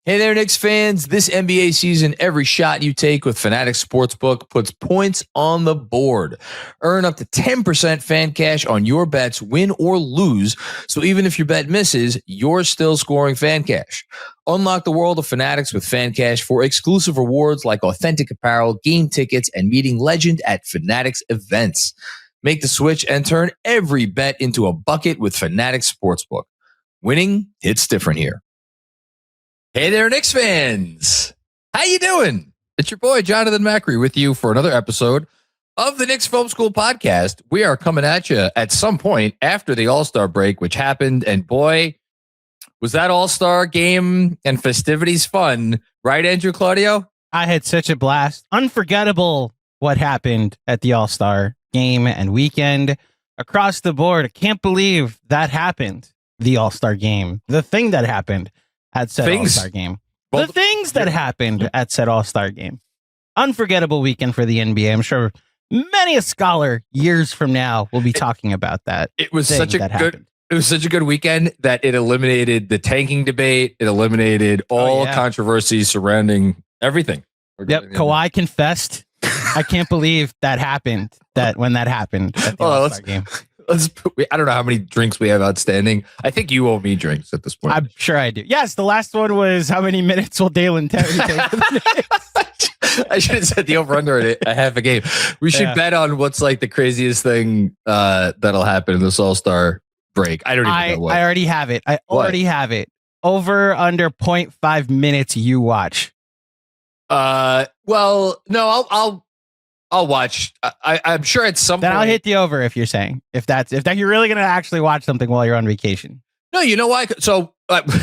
Hey there, Knicks fans. This NBA season, every shot you take with Fanatics Sportsbook puts points on the board. Earn up to 10% FANCASH on your bets, win or lose. So even if your bet misses, you're still scoring FANCASH. Unlock the world of Fanatics with FANCASH for exclusive rewards like authentic apparel, game tickets, and meeting legend at Fanatics events. Make the switch and turn every bet into a bucket with Fanatics Sportsbook. Winning hits different here. Hey there, Knicks fans. How you doing? It's your boy, Jonathan Macri, with you for another episode of the Knicks Film School Podcast. We are coming at you at some point after the All-Star break, which happened. And boy, was that All-Star game and festivities fun. Right, Andrew Claudio? I had such a blast. Unforgettable what happened at the All-Star game and weekend across the board. I can't believe that happened. The All-Star game. The thing that happened at said All-Star game. Well, the things that happened at said All-Star game. Unforgettable weekend for the NBA. I'm sure many a scholar years from now will be talking about that. It was such a good weekend that it eliminated the tanking debate. It eliminated all controversy surrounding everything. Yep. Kawhi confessed. I can't believe that happened. When that happened at the All-Star game. I don't know how many drinks we have outstanding. I think you owe me drinks at this point. I'm sure I do. Yes, the last one was how many minutes will Dalen Terry take for the Knicks? I should have said the over-under at a half a game. We should bet on what's like the craziest thing that'll happen in this All-Star break. I don't even know what. I already have it. Have it. Over under 0.5 minutes you watch. Well, no, I'll watch. I'm sure at some point. Then I'll hit the over if you're saying if you're really gonna actually watch something while you're on vacation. No, you know why? So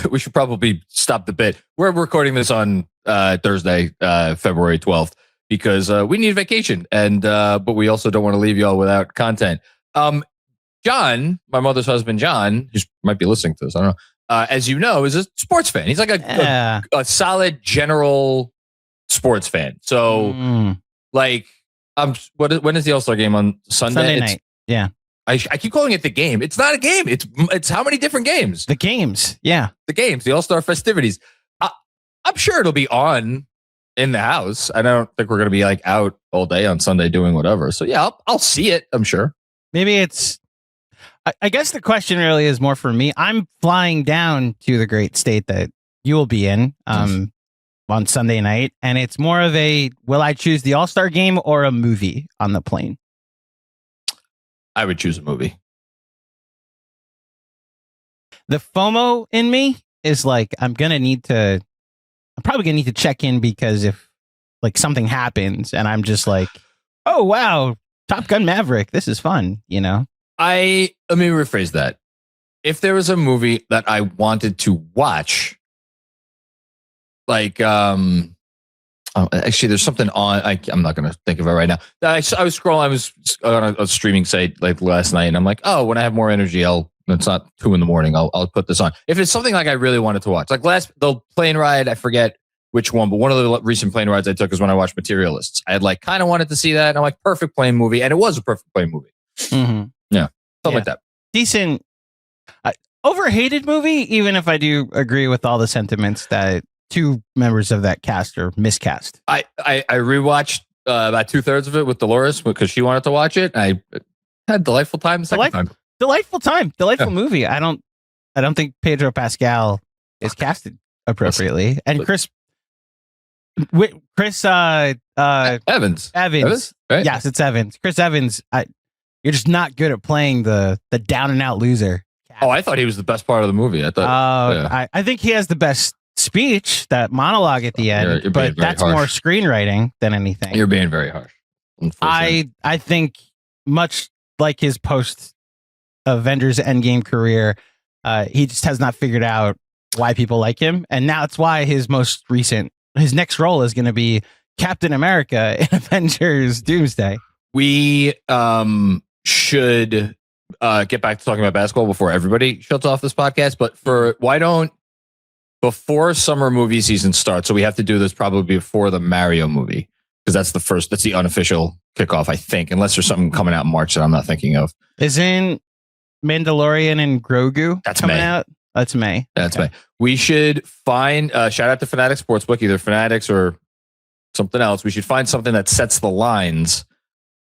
we should probably stop the bit. We're recording this on Thursday, February 12th, because we need vacation, and but we also don't want to leave y'all without content. John, my mother's husband, John, who might be listening to this, I don't know. As you know, is a sports fan. He's like a solid general sports fan. So like. When is the All-Star game on Sunday? Sunday night. Yeah. I keep calling it the game. It's not a game. It's how many different games? The games. Yeah. The games, the All-Star festivities. I'm sure it'll be on in the house. I don't think we're going to be like out all day on Sunday doing whatever. So yeah, I'll see it, I'm sure. Maybe it's, I guess the question really is more for me. I'm flying down to the great state that you will be in. On Sunday night, and it's more of a, will I choose the All-Star game or a movie on the plane? I would choose a movie. The FOMO in me is like, I'm probably gonna need to check in, because if like something happens and I'm just like, oh wow, Top Gun Maverick, this is fun, you know? Let me rephrase that. If there was a movie that I wanted to watch, like, actually, there's something on. I'm not going to think of it right now. I was scrolling. I was on a streaming site like last night, and I'm like, oh, when I have more energy, it's not 2 a.m. I'll put this on. If it's something like I really wanted to watch, like the plane ride, I forget which one, but one of the recent plane rides I took is when I watched Materialists. I had like kind of wanted to see that, and I'm like, perfect plane movie, and it was a perfect plane movie. Mm-hmm. Yeah, something like that. Decent, overhated movie. Even if I do agree with all the sentiments that 2 members of that cast are miscast. I rewatched about 2/3 of it with Dolores because she wanted to watch it. I had a delightful time the second time. Delightful movie. I don't think Pedro Pascal is casted appropriately. And Chris Evans. Right? Yes, it's Evans. Chris Evans. You're just not good at playing the down and out loser. Oh, I thought he was the best part of the movie. I thought. I think he has the best speech, that monologue at the end, you're but that's harsh. More screenwriting than anything. You're being very harsh. I think much like his post Avengers Endgame career, he just has not figured out why people like him, and now it's why his next role is going to be Captain America in Avengers Doomsday. We should get back to talking about basketball before everybody shuts off this podcast, but before summer movie season starts, so we have to do this probably before the Mario movie, because that's the unofficial kickoff, I think, unless there's something coming out in March that I'm not thinking of. Isn't Mandalorian and Grogu coming out? That's May. That's May. We should find, shout out to Fanatics Sportsbook, either Fanatics or something else. We should find something that sets the lines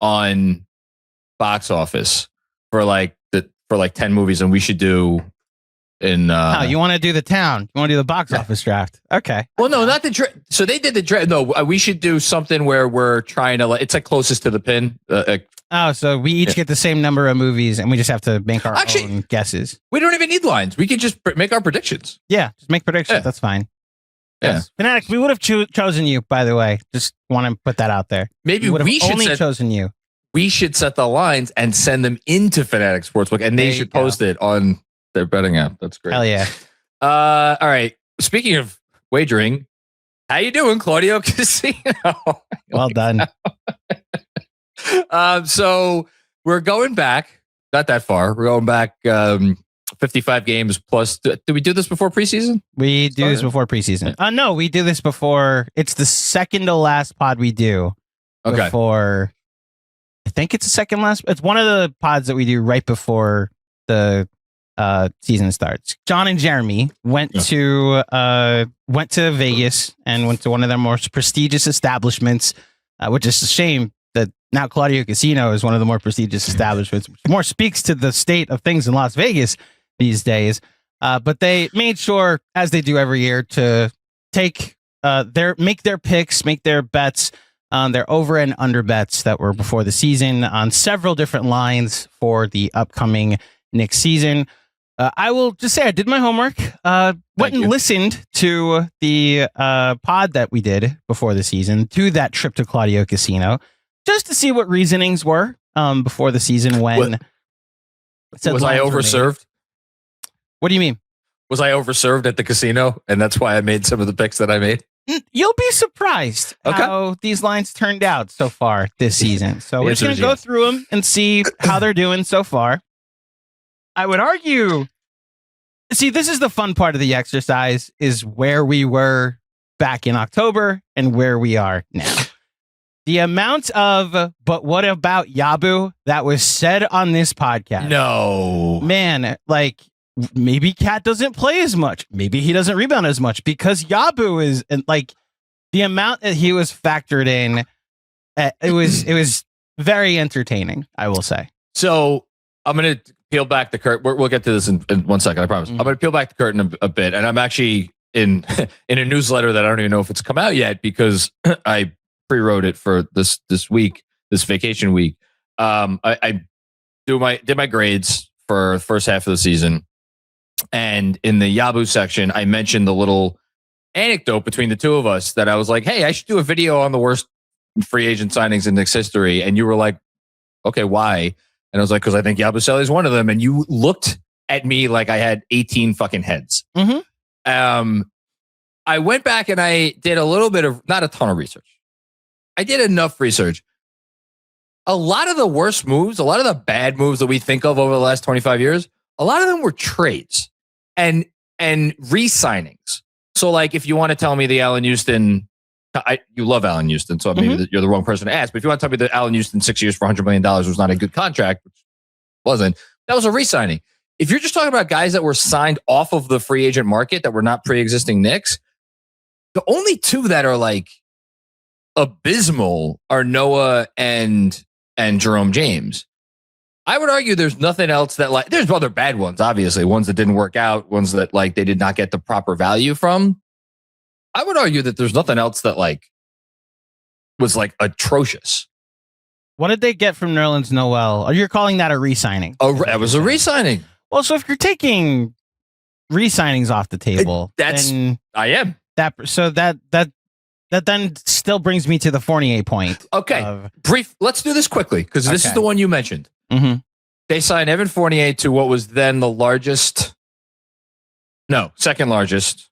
on box office for like 10 movies, and we should do in you want to do the town, you want to do the box office draft. Okay. Well, no, not the draft. So they did the draft. No, we should do something where we're trying to, it's like closest to the pin. So we each get the same number of movies, and we just have to make our own guesses. We don't even need lines. We can just make our predictions. Yeah, just make predictions. Yeah. That's fine. Yeah. Yes. Fanatics, we would have chosen you, by the way. Just want to put that out there. Maybe we should only chosen you. We should set the lines and send them into Fanatics Sportsbook, and they should post it on their betting app. That's great. Hell yeah. All right. Speaking of wagering, how you doing, Claudio Casino? Well done. So we're going back, not that far. We're going back 55 games plus. Did we do this before preseason? We do this before preseason. No, we do this before. It's the second to last pod we do. Okay. Before, I think it's the second last. It's one of the pods that we do right before the season starts. Jon and Jeremy went to Vegas and went to one of their most prestigious establishments, which is a shame that now Claudio Casino is one of the more prestigious establishments, which more speaks to the state of things in Las Vegas these days. But they made sure, as they do every year, to make their picks, make their bets, their over and under bets that were before the season on several different lines for the upcoming Knicks season. I will just say I did my homework, went and listened to the pod that we did before the season, to that trip to Claudio Casino, just to see what reasonings were before the season when... Was I overserved? What do you mean? Was I overserved at the casino, and that's why I made some of the picks that I made? You'll be surprised how these lines turned out so far this season. So we're just going to go through them and see how they're doing so far. I would argue, see, this is the fun part of the exercise, is where we were back in October and where we are now. The amount of, but what about Yabu that was said on this podcast? No. Man, like, maybe Cat doesn't play as much. Maybe he doesn't rebound as much because Yabu is, like, the amount that he was factored in, it was very entertaining, I will say. So I'm going to peel back the curtain. We'll get to this in 1 second, I promise. I'm going to peel back the curtain a bit. And I'm actually in a newsletter that I don't even know if it's come out yet, because I pre-wrote it for this week, this vacation week. I did my grades for the first half of the season. And in the Yabu section, I mentioned the little anecdote between the two of us that I was like, hey, I should do a video on the worst free agent signings in Knicks history. And you were like, okay, why? And I was like, because I think Yabusele is one of them. And you looked at me like I had 18 fucking heads. Mm-hmm. I went back and I did a little bit of, not a ton of research. I did enough research. A lot of the worst moves, a lot of the bad moves that we think of over the last 25 years, a lot of them were trades and re-signings. So like, if you want to tell me the Allen Houston, you love Allen Houston, so maybe you're the wrong person to ask. But if you want to tell me that Allen Houston 6 years for $100 million was not a good contract, which wasn't, that was a re-signing. If you're just talking about guys that were signed off of the free agent market that were not pre-existing Knicks, the only two that are like abysmal are Noah and Jerome James. I would argue there's nothing else that, like, there's other bad ones, obviously, ones that didn't work out, ones that like they did not get the proper value from. I would argue that there's nothing else that like was like atrocious. What did they get from Nerlens Noel? Or you're calling that a re-signing? Oh, that was a re-signing. Well, so if you're taking re-signings off the table, I am. That then still brings me to the Fournier point. Okay, brief. Let's do this quickly because this is the one you mentioned. Mm-hmm. They signed Evan Fournier to what was then second largest.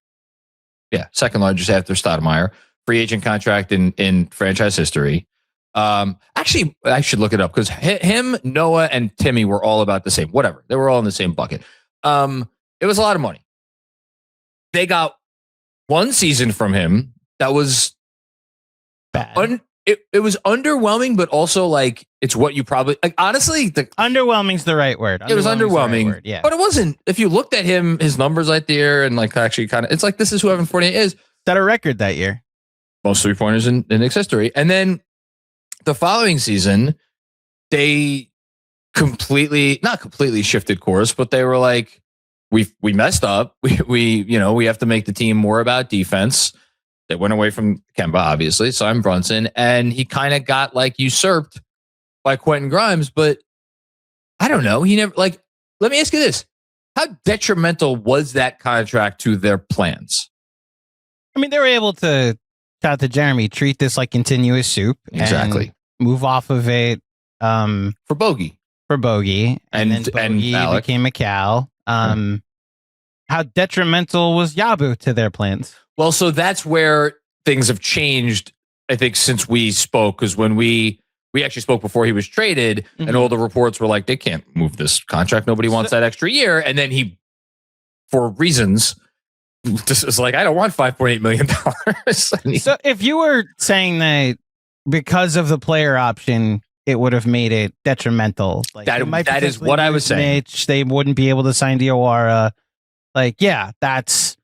Yeah, second largest after Stoudemire free agent contract in franchise history. Actually, I should look it up because him, Noah, and Timmy were all about the same. Whatever, they were all in the same bucket. It was a lot of money. They got one season from him that was bad. it was underwhelming, but also like it's what you probably like. Honestly, underwhelming's the right word. It was underwhelming, right word, yeah. But it wasn't. If you looked at his numbers right there, and like actually kind of, it's like this is who Evan Fournier is. Set a record that year, most 3-pointers in Knicks history, and then the following season, they not completely shifted course, but they were like, we messed up. We have to make the team more about defense. They went away from Kemba, obviously, signed Brunson, and he kind of got like usurped by Quentin Grimes. But I don't know. He never like. Let me ask you this: how detrimental was that contract to their plans? I mean, they were able to, shout out to Jeremy, treat this like continuous soup. Exactly. And move off of it for Bogey. And then Bogey Alec became a Cal. How detrimental was Yabu to their plans? Well, so that's where things have changed, I think, since we spoke. Because when we actually spoke before he was traded, and all the reports were like, they can't move this contract. Nobody wants that extra year. And then he, for reasons, just was like, I don't want $5.8 million. So if you were saying that because of the player option, it would have made it detrimental. Like that is what I was saying. Mitch, they wouldn't be able to sign Diawara. Like, yeah, that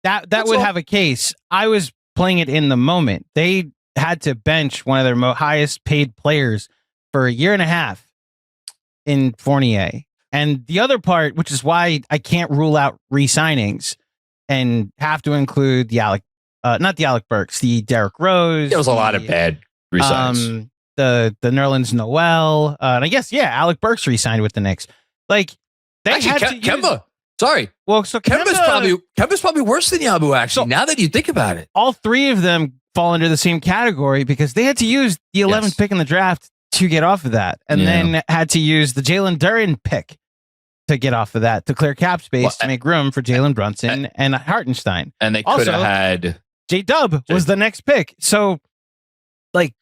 would have a case. I was playing it in the moment. They had to bench one of their highest paid players for a year and a half in Fournier. And the other part, which is why I can't rule out re-signings and have to include not the Alec Burks, the Derrick Rose. There was a lot of bad re-signs. The Nerlens Noel. And I guess, Alec Burks re-signed with the Knicks. Like, they actually, had to Kemba. Sorry. Well, so Kemba's probably worse than Yabu, actually, now that you think about it. All three of them fall under the same category because they had to use the 11th pick in the draft to get off of that. And then had to use the Jalen Duren pick to get off of that, to clear cap space, to make room for Jalen Brunson and Hartenstein. And they could have had... J-Dub was the next pick. So, like,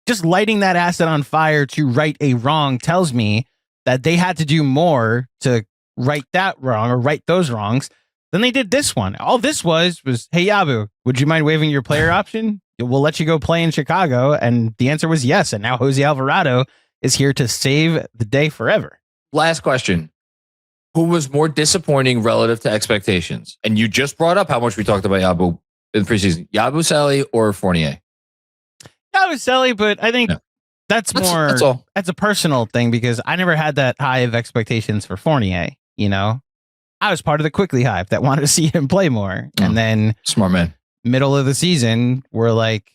just lighting that asset on fire to right a wrong tells me that they had to do more to right that wrong or right those wrongs than they did this one. All this was, hey, Yabu, would you mind waiving your player option? We'll let you go play in Chicago. And the answer was yes. And now Jose Alvarado is here to save the day forever. Last question. Who was more disappointing relative to expectations? And you just brought up how much we talked about Yabu in the preseason. Yabusele or Fournier? Yabusele, but I think that's a personal thing because I never had that high of expectations for Fournier. You know, I was part of the Quickly hype that wanted to see him play more. And then smart man, middle of the season, we're like,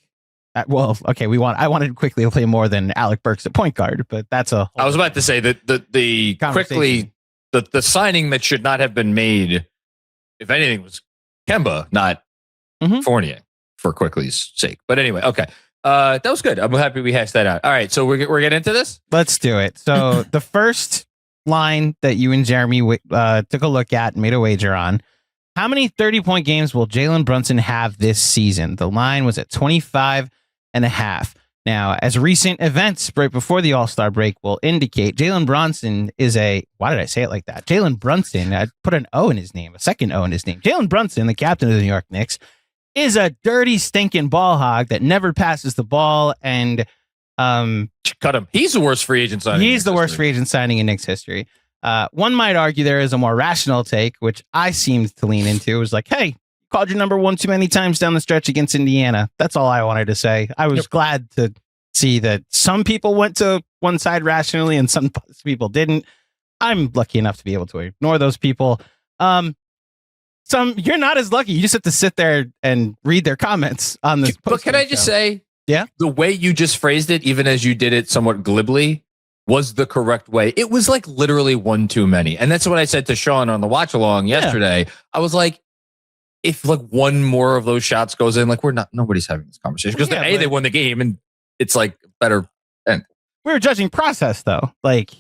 well, okay, I wanted Quickly to play more than Alec Burks at point guard, but that's I was about to say that the Quickly, the signing that should not have been made, if anything, was Kemba, not Fournier, for Quickly's sake. But anyway, okay. That was good. I'm happy we hashed that out. All right, so we're getting into this? Let's do it. So the first line that you and Jeremy took a look at and made a wager on, how many 30-point games will Jalen Brunson have this season? The line was at 25.5. Now, as recent events right before the All-Star break will indicate, Jalen Brunson is why did I say it like that? Jalen Brunson, I put an O in his name, a second O in his name. Jalen Brunson, the captain of the New York Knicks, is a dirty, stinking ball hog that never passes the ball. And cut him. He's the worst free agent signing. He's the worst free agent signing in Knicks history. One might argue there is a more rational take, which I seemed to lean into. It was like, hey, you called your number one too many times down the stretch against Indiana. That's all I wanted to say. I was glad to see that some people went to one side rationally and some people didn't. I'm lucky enough to be able to ignore those people. You're not as lucky. You just have to sit there and read their comments on this. But can I just say, the way you just phrased it, even as you did it somewhat glibly, was the correct way. It was like literally one too many. And that's what I said to Sean on the watch along yesterday. I was like, if like one more of those shots goes in, like nobody's having this conversation because they won the game and it's like better. And we were judging process though. Like,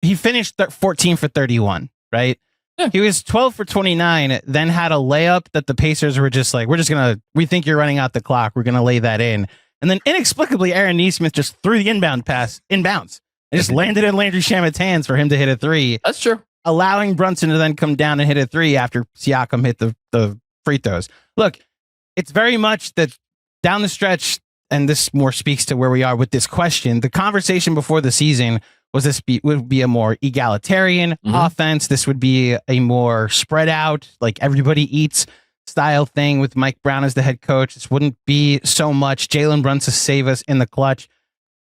he finished 14 for 31, right? Yeah. He was 12 for 29, then had a layup that the Pacers were just like, we think you're running out the clock. We're going to lay that in. And then inexplicably, Aaron Nesmith just threw the inbound pass inbounds. It just landed in Landry Shamet's hands for him to hit a three. That's true. Allowing Brunson to then come down and hit a three after Siakam hit the free throws. Look, it's very much that down the stretch, and this more speaks to where we are with this question, the conversation before the season was would be a more egalitarian offense. This would be a more spread out, like everybody eats style thing with Mike Brown as the head coach. This wouldn't be so much Jalen Brunson save us in the clutch.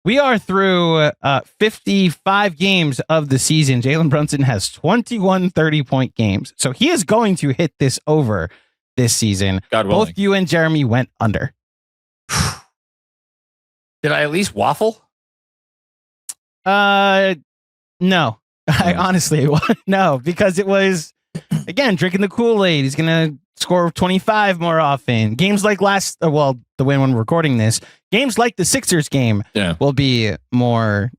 We are through 55 games of the season. Jalen Brunson has 21 30-point games. So he is going to hit this over this season. God willing. Both you and Jeremy went under. Did I at least waffle? No. I honestly no, because it was, again, drinking the Kool-Aid. He's going to score 25 more often. Games like the win when we're recording this, games like the Sixers game will be more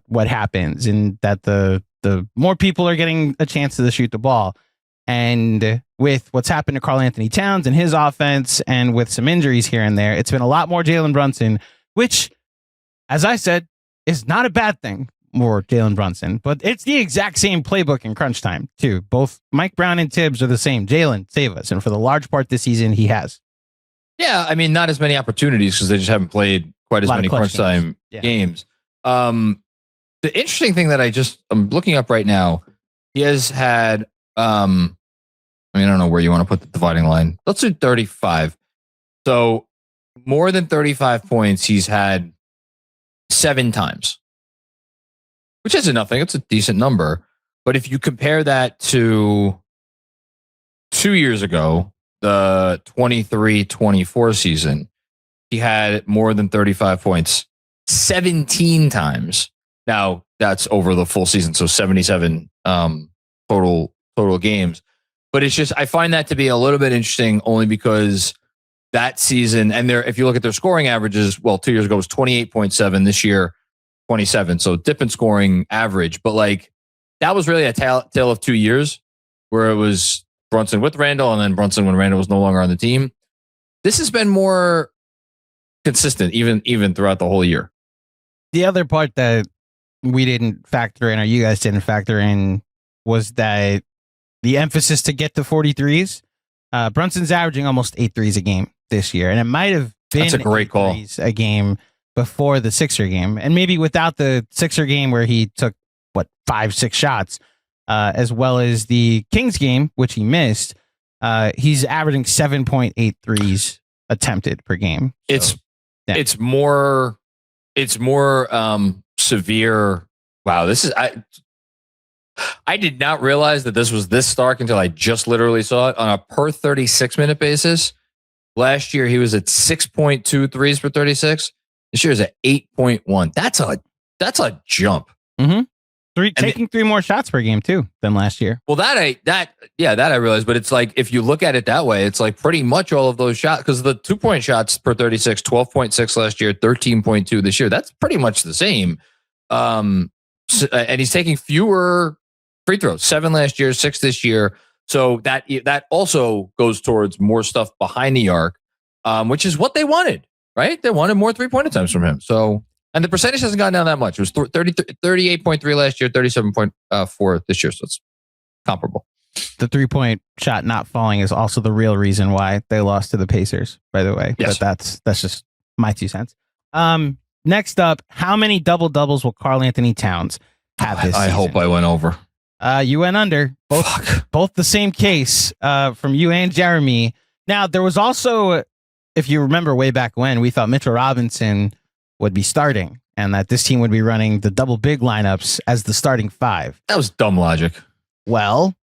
what happens, and that the more people are getting a chance to shoot the ball. And with what's happened to Karl-Anthony Towns and his offense, and with some injuries here and there, it's been a lot more Jalen Brunson, which, as I said, is not a bad thing. More Jalen Brunson, but it's the exact same playbook in crunch time too. Both Mike Brown and Tibbs are the same. Jalen, save us. And for the large part this season, he has. Yeah, I mean, not as many opportunities because they just haven't played quite as many crunch time games. The interesting thing that I'm looking up right now, he has had, I don't know where you want to put the dividing line. Let's do 35. So more than 35 points he's had 7 times. Which isn't nothing. It's a decent number. But if you compare that to 2 years ago, the 23-24 season, he had more than 35 points 17 times. Now, that's over the full season, so 77 total games. But it's just, I find that to be a little bit interesting only because that season, and if you look at their scoring averages, 2 years ago was 28.7, this year 27, so dip in scoring average. But like that was really a tale of 2 years where it was Brunson with Randall and then Brunson when Randall was no longer on the team. This has been more consistent even throughout the whole year. The other part that we didn't factor in, or you guys didn't factor in, was that the emphasis to get to 43s. Brunson's averaging almost 8 threes a game this year, and it might have been that's a great call a game before the Sixer game, and maybe without the Sixer game where he took 5-6 shots, as well as the Kings game, which he missed. He's averaging 7.8 threes attempted per game. So, it's more severe. Wow, this is I did not realize that this was this stark until I just literally saw it on a per 36 minute basis. Last year he was at 6.2 threes per 36. This year is at 8.1. That's a jump. Mm-hmm. Taking 3 more shots per game too than last year. Well, that I realized, but it's like if you look at it that way, it's like pretty much all of those shots, because the 2-point shots per 36, 12.6 last year, 13.2 this year. That's pretty much the same. And he's taking fewer free throws, 7 last year, 6 this year. So that also goes towards more stuff behind the arc, which is what they wanted. Right? They wanted more 3-point attempts from him. So, and the percentage hasn't gone down that much. It was 38.3 last year, 37.4 this year. So it's comparable. The 3-point shot not falling is also the real reason why they lost to the Pacers, by the way. Yes. But that's just my 2 cents. Next up, how many double-doubles will Karl-Anthony Towns have this season? I hope I went over. You went under. Both the same case from you and Jeremy. Now, there was also, if you remember way back when, we thought Mitchell Robinson would be starting and that this team would be running the double big lineups as the starting 5. That was dumb logic. Well,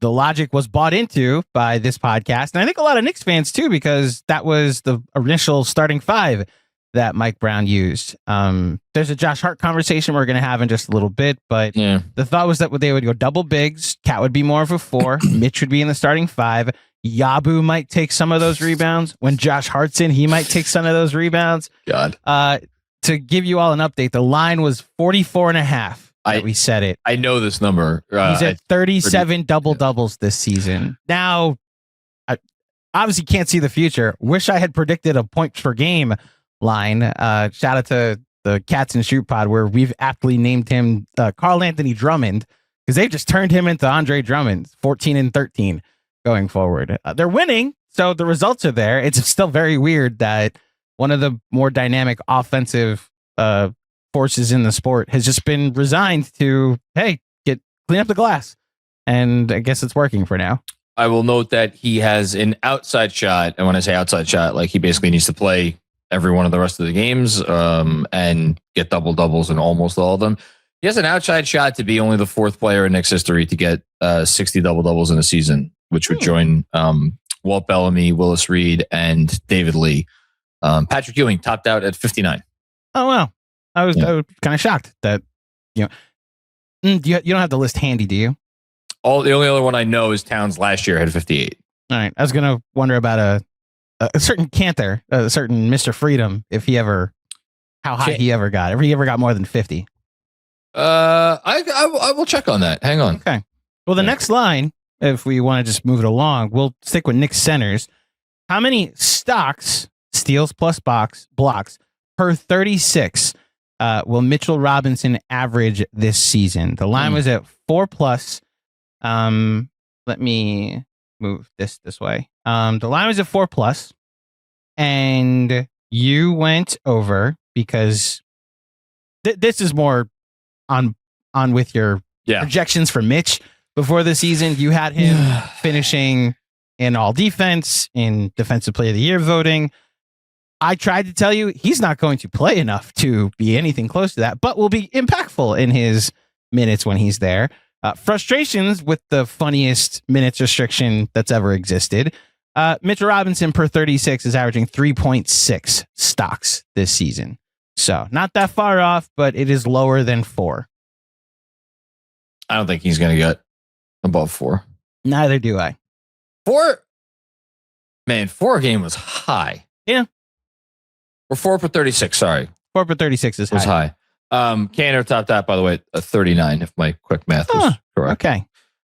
the logic was bought into by this podcast, and I think a lot of Knicks fans too, because that was the initial starting 5 that Mike Brown used. There's a Josh Hart conversation we're going to have in just a little bit, but the thought was that they would go double bigs. Cat would be more of a 4. Mitch would be in the starting 5. Yabu might take some of those rebounds. When Josh Hart's in, he might take some of those rebounds. God. To give you all an update, the line was 44.5. We said it. I know this number. He's at 37 double-doubles this season. Now, I obviously can't see the future. Wish I had predicted a point per game line. Shout out to the Cats and Shoot Pod, where we've aptly named him Karl-Anthony Drummond, because they've just turned him into Andre Drummond, 14 and 13 going forward. They're winning, so the results are there. It's still very weird that one of the more dynamic offensive forces in the sport, has just been resigned to, hey, clean up the glass. And I guess it's working for now. I will note that he has an outside shot. And when I say outside shot, like he basically needs to play every one of the rest of the games and get doubles in almost all of them. He has an outside shot to be only the fourth player in Knicks history to get 60 doubles in a season, which would join Walt Bellamy, Willis Reed, and David Lee. Patrick Ewing topped out at 59. Oh, wow. I was kind of shocked that, you don't have the list handy, do you? The only other one I know is Towns last year had 58. All right. I was going to wonder about a certain Cantor, a certain Mr. Freedom, how high he ever got. If he ever got more than 50. I will check on that. Hang on. Okay. Well, the next line, if we want to just move it along, we'll stick with Knicks centers. How many stocks, steals plus blocks, per 36 will Mitchell Robinson average this season? The line was at 4+. Let me move this way. The line was at 4+, and you went over because this is more on with your projections for Mitch before the season. You had him finishing in all defense, in defensive player of the year voting. I tried to tell you he's not going to play enough to be anything close to that, but will be impactful in his minutes when he's there. Frustrations with the funniest minutes restriction that's ever existed. Mitchell Robinson per 36 is averaging 3.6 stocks this season. So not that far off, but it is lower than 4. I don't think he's going to get above 4. Neither do I. 4? Man, 4 a game was high. Yeah. Or 4 per 36, sorry. 4 per 36 is high. Cantor topped that, by the way, at 39, if my quick math was correct. Okay.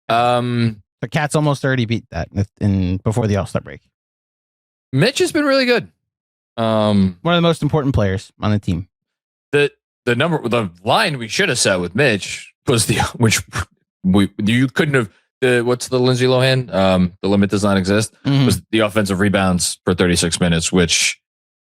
The Cats almost already beat that before the All-Star break. Mitch has been really good. One of the most important players on the team. The line we should have set with Mitch was you couldn't have. What's the Lindsay Lohan? The limit does not exist. Mm-hmm. Was the offensive rebounds per 36 minutes, which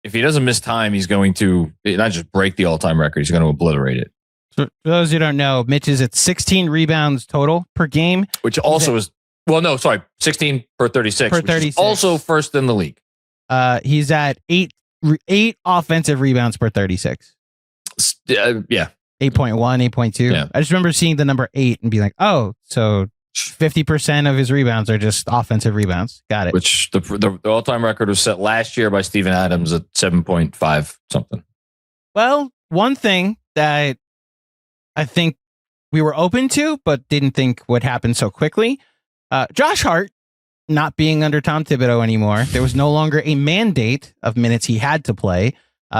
if he doesn't miss time, he's going to not just break the all-time record, he's going to obliterate it. So for those who don't know, Mitch is at 16 rebounds total per game, which also is 16 per 36, which is also first in the league. He's at eight offensive rebounds per 36. Yeah. 8.1, 8.2. Yeah. I just remember seeing the number 8 and being like, oh, so 50% of his rebounds are just offensive rebounds. Got it. Which the all-time record was set last year by Steven Adams at 7.5 something. Well, one thing that I think we were open to, but didn't think would happen so quickly. Josh Hart not being under Tom Thibodeau anymore. There was no longer a mandate of minutes he had to play.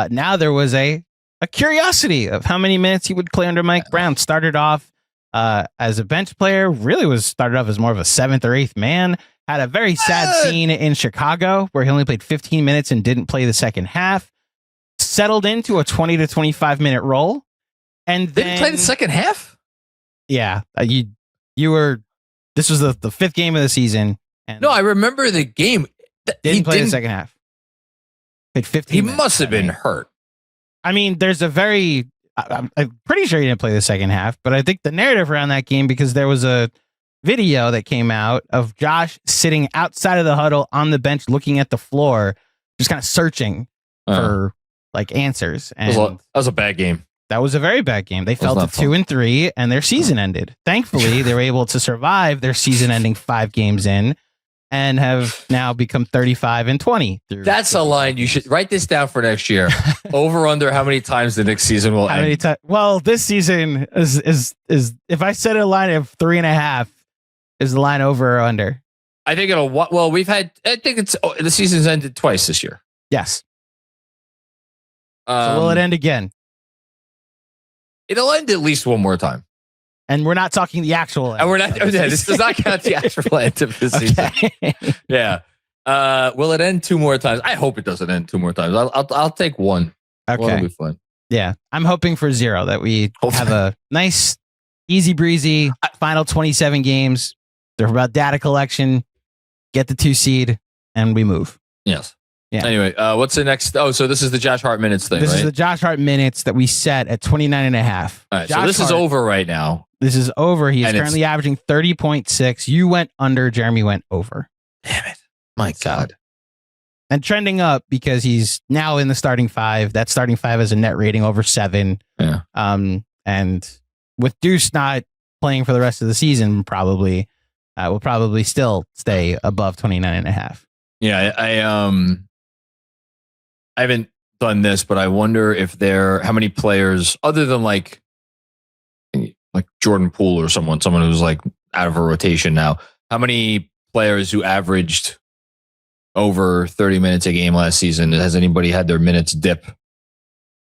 Now there was a curiosity of how many minutes he would play under Mike Brown. Started off as a bench player, really started off as more of a 7th or 8th man. Had a very sad scene in Chicago where he only played 15 minutes and didn't play the second half. Settled into a 20 to 25 minute role. And then didn't play the second half? Yeah. You were, this was the 5th game of the season. And no, I remember the game. Didn't play the second half. Played 15 He minutes, must have been hurt. I mean, there's I'm pretty sure he didn't play the second half, but I think the narrative around that game, because there was a video that came out of Josh sitting outside of the huddle on the bench, looking at the floor, just kind of searching for like answers. And that was a bad game. That was a very bad game. They fell to 2-3 and their season ended. Thankfully, they were able to survive their season ending 5 games in and have now become 35-20. That's a line. You should write this down for next year. Over under how many times the next season will end. Well, this season is if I set a line of 3.5, is the line over or under? I think the season's ended twice this year. Yes. So will it end again? It'll end at least one more time. And we're not talking the actual end. And we're not. This does not count the actual end of the season. Yeah. Will it end 2 more times? I hope it doesn't end 2 more times. I'll take 1. Okay. One will be fun. Yeah. I'm hoping for 0, that we have a nice, easy breezy final 27 games. They're about data collection, get the 2 seed, and we move. Yes. Yeah. Anyway, what's the next? Oh, so this is the Josh Hart minutes thing, This right? is the Josh Hart minutes that we set at 29 and a half. All right, so this is over right now. This is over. He is And currently averaging 30.6. You went under. Jeremy went over. Damn it. My God. And trending up because he's now in the starting five. That starting five has a net rating over 7. Yeah. And with Deuce not playing for the rest of the season, probably will probably still stay above 29 and a half. Yeah, I haven't done this, but I wonder if how many players other than like Jordan Poole or someone who's like out of a rotation now, how many players who averaged over 30 minutes a game last season, has anybody had their minutes dip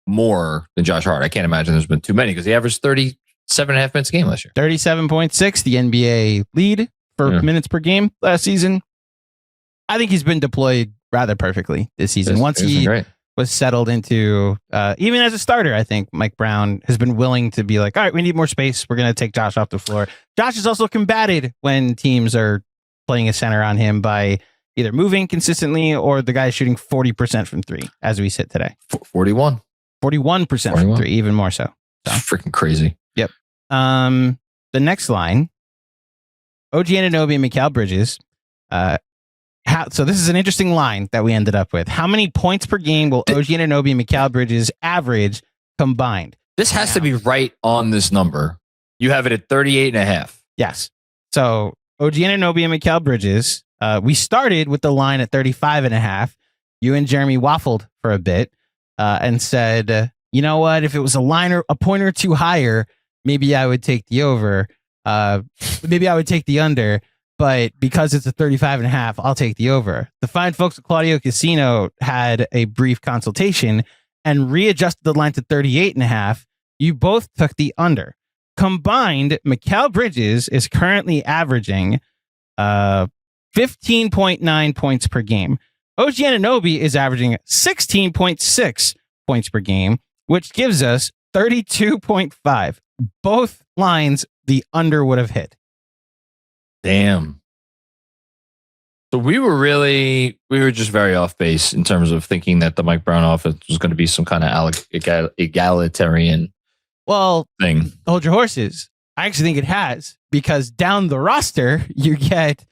more than Josh Hart? I can't imagine there's been too many because he averaged 37.5 minutes a game last year. 37.6, the NBA lead for minutes per game last season. I think he's been deployed rather perfectly this season. Once he was settled into, even as a starter, I think Mike Brown has been willing to be like, all right, we need more space. We're going to take Josh off the floor. Josh is also combated when teams are playing a center on him by either moving consistently or the guy shooting 40% from 3 as we sit today. 41. 41% from 3, even more so. Freaking crazy. Yep. The next line, OG Anunoby and Mikal Bridges. So this is an interesting line that we ended up with. How many points per game will OG Anunoby and Mikal Bridges average combined? This has to be right on this number. You have it at 38.5. Yes. So OG Anunoby and Mikal Bridges, we started with the line at 35.5. You and Jeremy waffled for a bit and said, you know what? If it was a point or two higher, maybe I would take the over. Maybe I would take the under. But because it's a 35.5, I'll take the over. The fine folks at Claudio Casino had a brief consultation and readjusted the line to 38.5. You both took the under. Combined, Mikal Bridges is currently averaging 15.9 points per game. OG Anunoby is averaging 16.6 points per game, which gives us 32.5. Both lines the under would have hit. Damn. So we were just very off base in terms of thinking that the Mike Brown offense was going to be some kind of egalitarian thing. Hold your horses. I actually think it has, because down the roster you get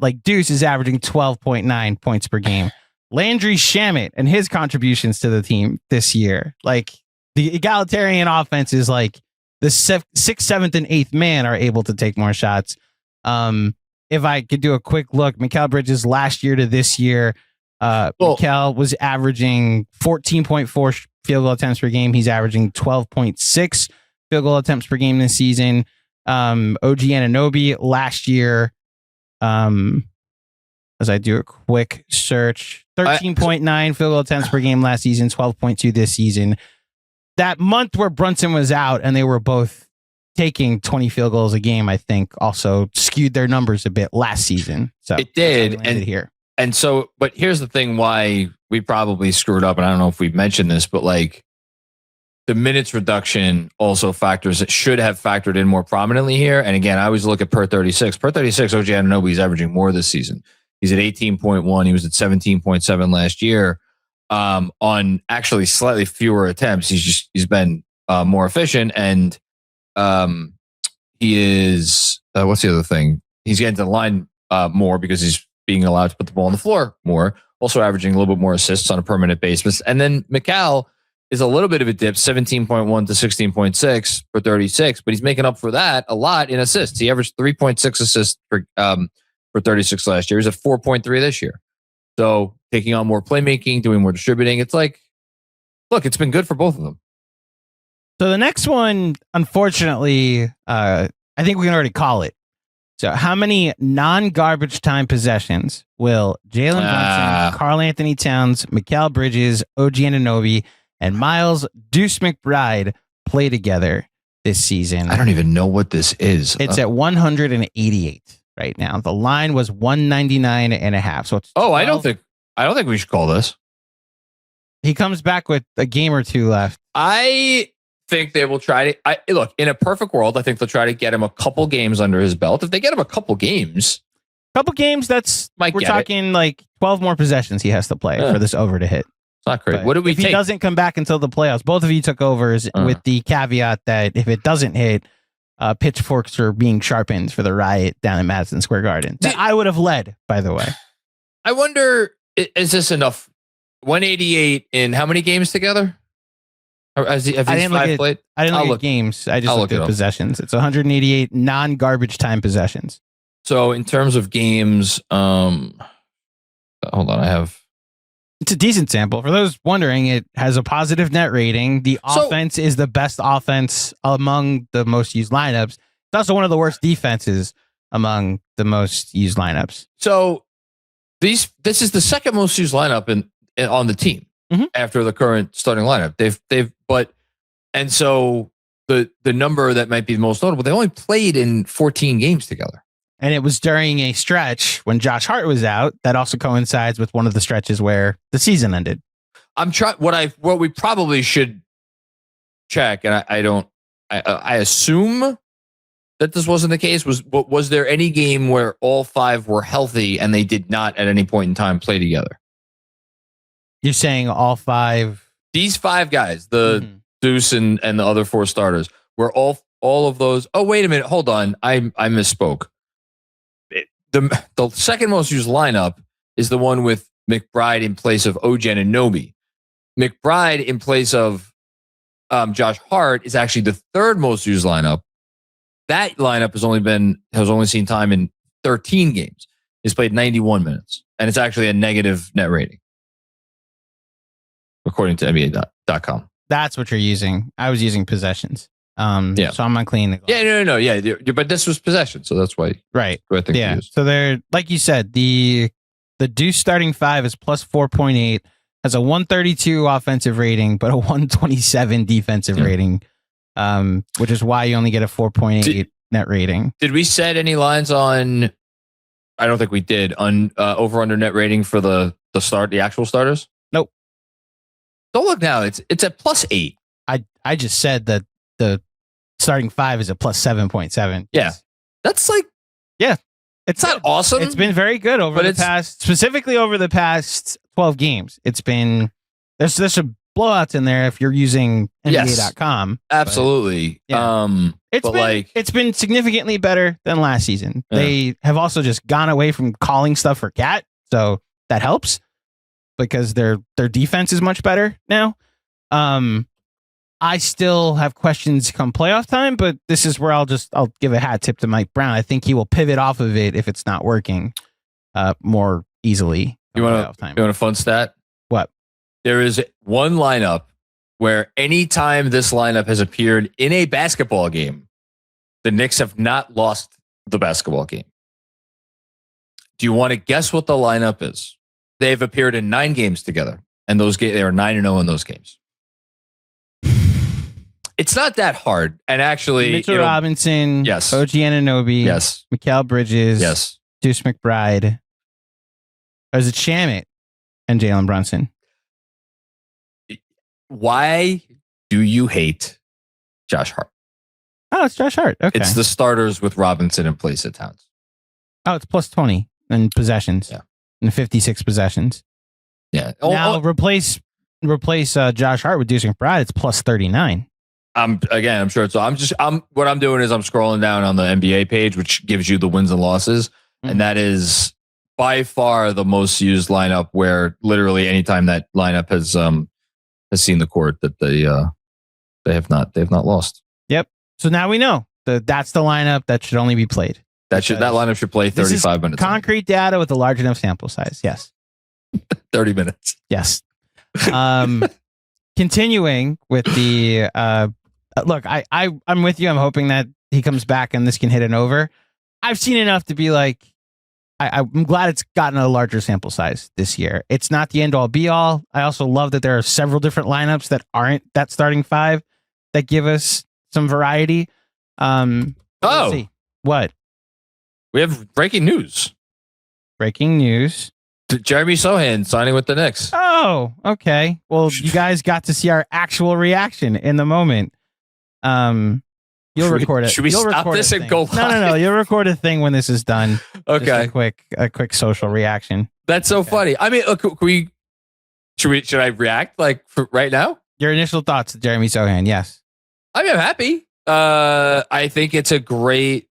like Deuce is averaging 12.9 points per game. Landry Shamet and his contributions to the team this year, like the egalitarian offense is like the 6th, 7th, and 8th man are able to take more shots. If I could do a quick look, Mikal Bridges last year to this year, Mikal was averaging 14.4 field goal attempts per game. He's averaging 12.6 field goal attempts per game this season. OG Anunoby last year, as I do a quick search, 13.9 field goal attempts per game last season, 12.2 this season. That month where Brunson was out and they were both taking 20 field goals a game, I think also skewed their numbers a bit last season. So it did. But here's the thing why we probably screwed up. And I don't know if we've mentioned this, but like the minutes reduction also should have factored in more prominently here. And again, I always look at per 36. Per 36, OG Anunoby is averaging more this season. He's at 18.1. He was at 17.7 last year. On actually slightly fewer attempts. He's been more efficient, and he is what's the other thing? He's getting to the line more because he's being allowed to put the ball on the floor more. Also averaging a little bit more assists on a permanent basis. And then Mikal is a little bit of a dip, 17.1 to 16.6 for 36, but he's making up for that a lot in assists. He averaged 3.6 assists for 36 last year. He's at 4.3 this year. So taking on more playmaking, doing more distributing. It's like, look, it's been good for both of them. So the next one, unfortunately, I think we can already call it. So how many non-garbage time possessions will Jalen Brunson, Karl-Anthony Towns, Mikal Bridges, OG Anunoby, and Miles Deuce McBride play together this season? I don't even know what this is. It's at 188 right now. The line was 199.5. So it's 12. I don't think we should call this. He comes back with a game or two left. I think they will try to look, in a perfect world, I think they'll try to get him a couple games under his belt. If they get him a couple games, that's we're talking like 12 more possessions he has to play for this over to hit. It's not great. But What do we if take? he doesn't come back until the playoffs, both of you took overs with the caveat that if it doesn't hit, pitchforks are being sharpened for the riot down in Madison Square Garden. That I would have led, by the way. I wonder, is this enough? 188 in how many games together? Have these five played? I didn't look at games. I just looked at possessions. It's 188 non-garbage time possessions. So in terms of games, hold on, it's a decent sample. For those wondering, it has a positive net rating. The offense is the best offense among the most used lineups. It's also one of the worst defenses among the most used lineups. So this is the second most used lineup on the team after the current starting lineup. And so the number that might be the most notable, they only played in 14 games together. And it was during a stretch when Josh Hart was out. That also coincides with one of the stretches where the season ended. I'm trying. What we probably should check, and I assume that this wasn't the case. Was there any game where all five were healthy and they did not at any point in time play together? You're saying all five? These five guys, the Deuce and the other four starters, were all of those. Oh, wait a minute. Hold on. I misspoke. The second most used lineup is the one with McBride in place of Anunoby. McBride in place of Josh Hart is actually the third most used lineup. That lineup has only seen time in 13 games. He's played 91 minutes, and it's actually a negative net rating, according to NBA.com. That's what you're using. I was using possessions. So I'm not cleaning the glass. No. Yeah, but this was possession, so that's why. Right. I think yeah. So they're, like you said, the Deuce starting five is plus 4.8, has a 132 offensive rating, but a 127 defensive rating, which is why you only get a 4.8 net rating. Did we set any lines on? I don't think we did on over under net rating for the actual starters. Nope. Don't look now. It's at plus 8. I just said that the starting five is a plus 7.7. Yeah. That's like, it's not awesome. It's been very good specifically over the past 12 games. It's been, there's some blowouts in there if you're using NBA.com. Absolutely. It's been significantly better than last season. Yeah. They have also just gone away from calling stuff for Cat. So that helps because their defense is much better now. I still have questions come playoff time, but this is where I'll give a hat tip to Mike Brown. I think he will pivot off of it if it's not working more easily. You want a fun stat? What? There is one lineup where anytime this lineup has appeared in a basketball game, the Knicks have not lost the basketball game. Do you want to guess what the lineup is? They've appeared in 9 games together, and they are 9-0 in those games. It's not that hard. And actually, Mitchell Robinson, yes. OG Anunoby, yes. Mikal Bridges, yes. Deuce McBride. Or is it Shamit and Jalen Brunson? Why do you hate Josh Hart? Oh, it's Josh Hart. Okay. It's the starters with Robinson in place at Towns. Oh, it's plus 20 in possessions. Yeah. And 56 possessions. Yeah. Now replace Josh Hart with Deuce McBride. It's plus 39. I'm sure it's. What I'm doing is I'm scrolling down on the NBA page, which gives you the wins and losses, and that is by far the most used lineup. Where literally anytime that lineup has seen the court, that they have not lost. Yep. So now we know that's the lineup that should only be played. That lineup should play 35 minutes. Concrete data with a large enough sample size. Yes. 30 minutes. Yes. Continuing with the look, I'm with you. I'm hoping that he comes back and this can hit an over. I've seen enough to be like, I'm glad it's gotten a larger sample size this year. It's not the end all be all. I also love that there are several different lineups that aren't that starting five that give us some variety. Let's see. What? We have breaking news. Breaking news. Jeremy Sochan signing with the Knicks. Oh, okay. Well, you guys got to see our actual reaction in the moment. You'll record it. Should we stop this and go live? No. You'll record a thing when this is done. Okay. Just a quick social reaction. That's so funny. I mean, should I react right now? Your initial thoughts, Jeremy Sochan? Yes. I mean, I'm happy. I think it's a great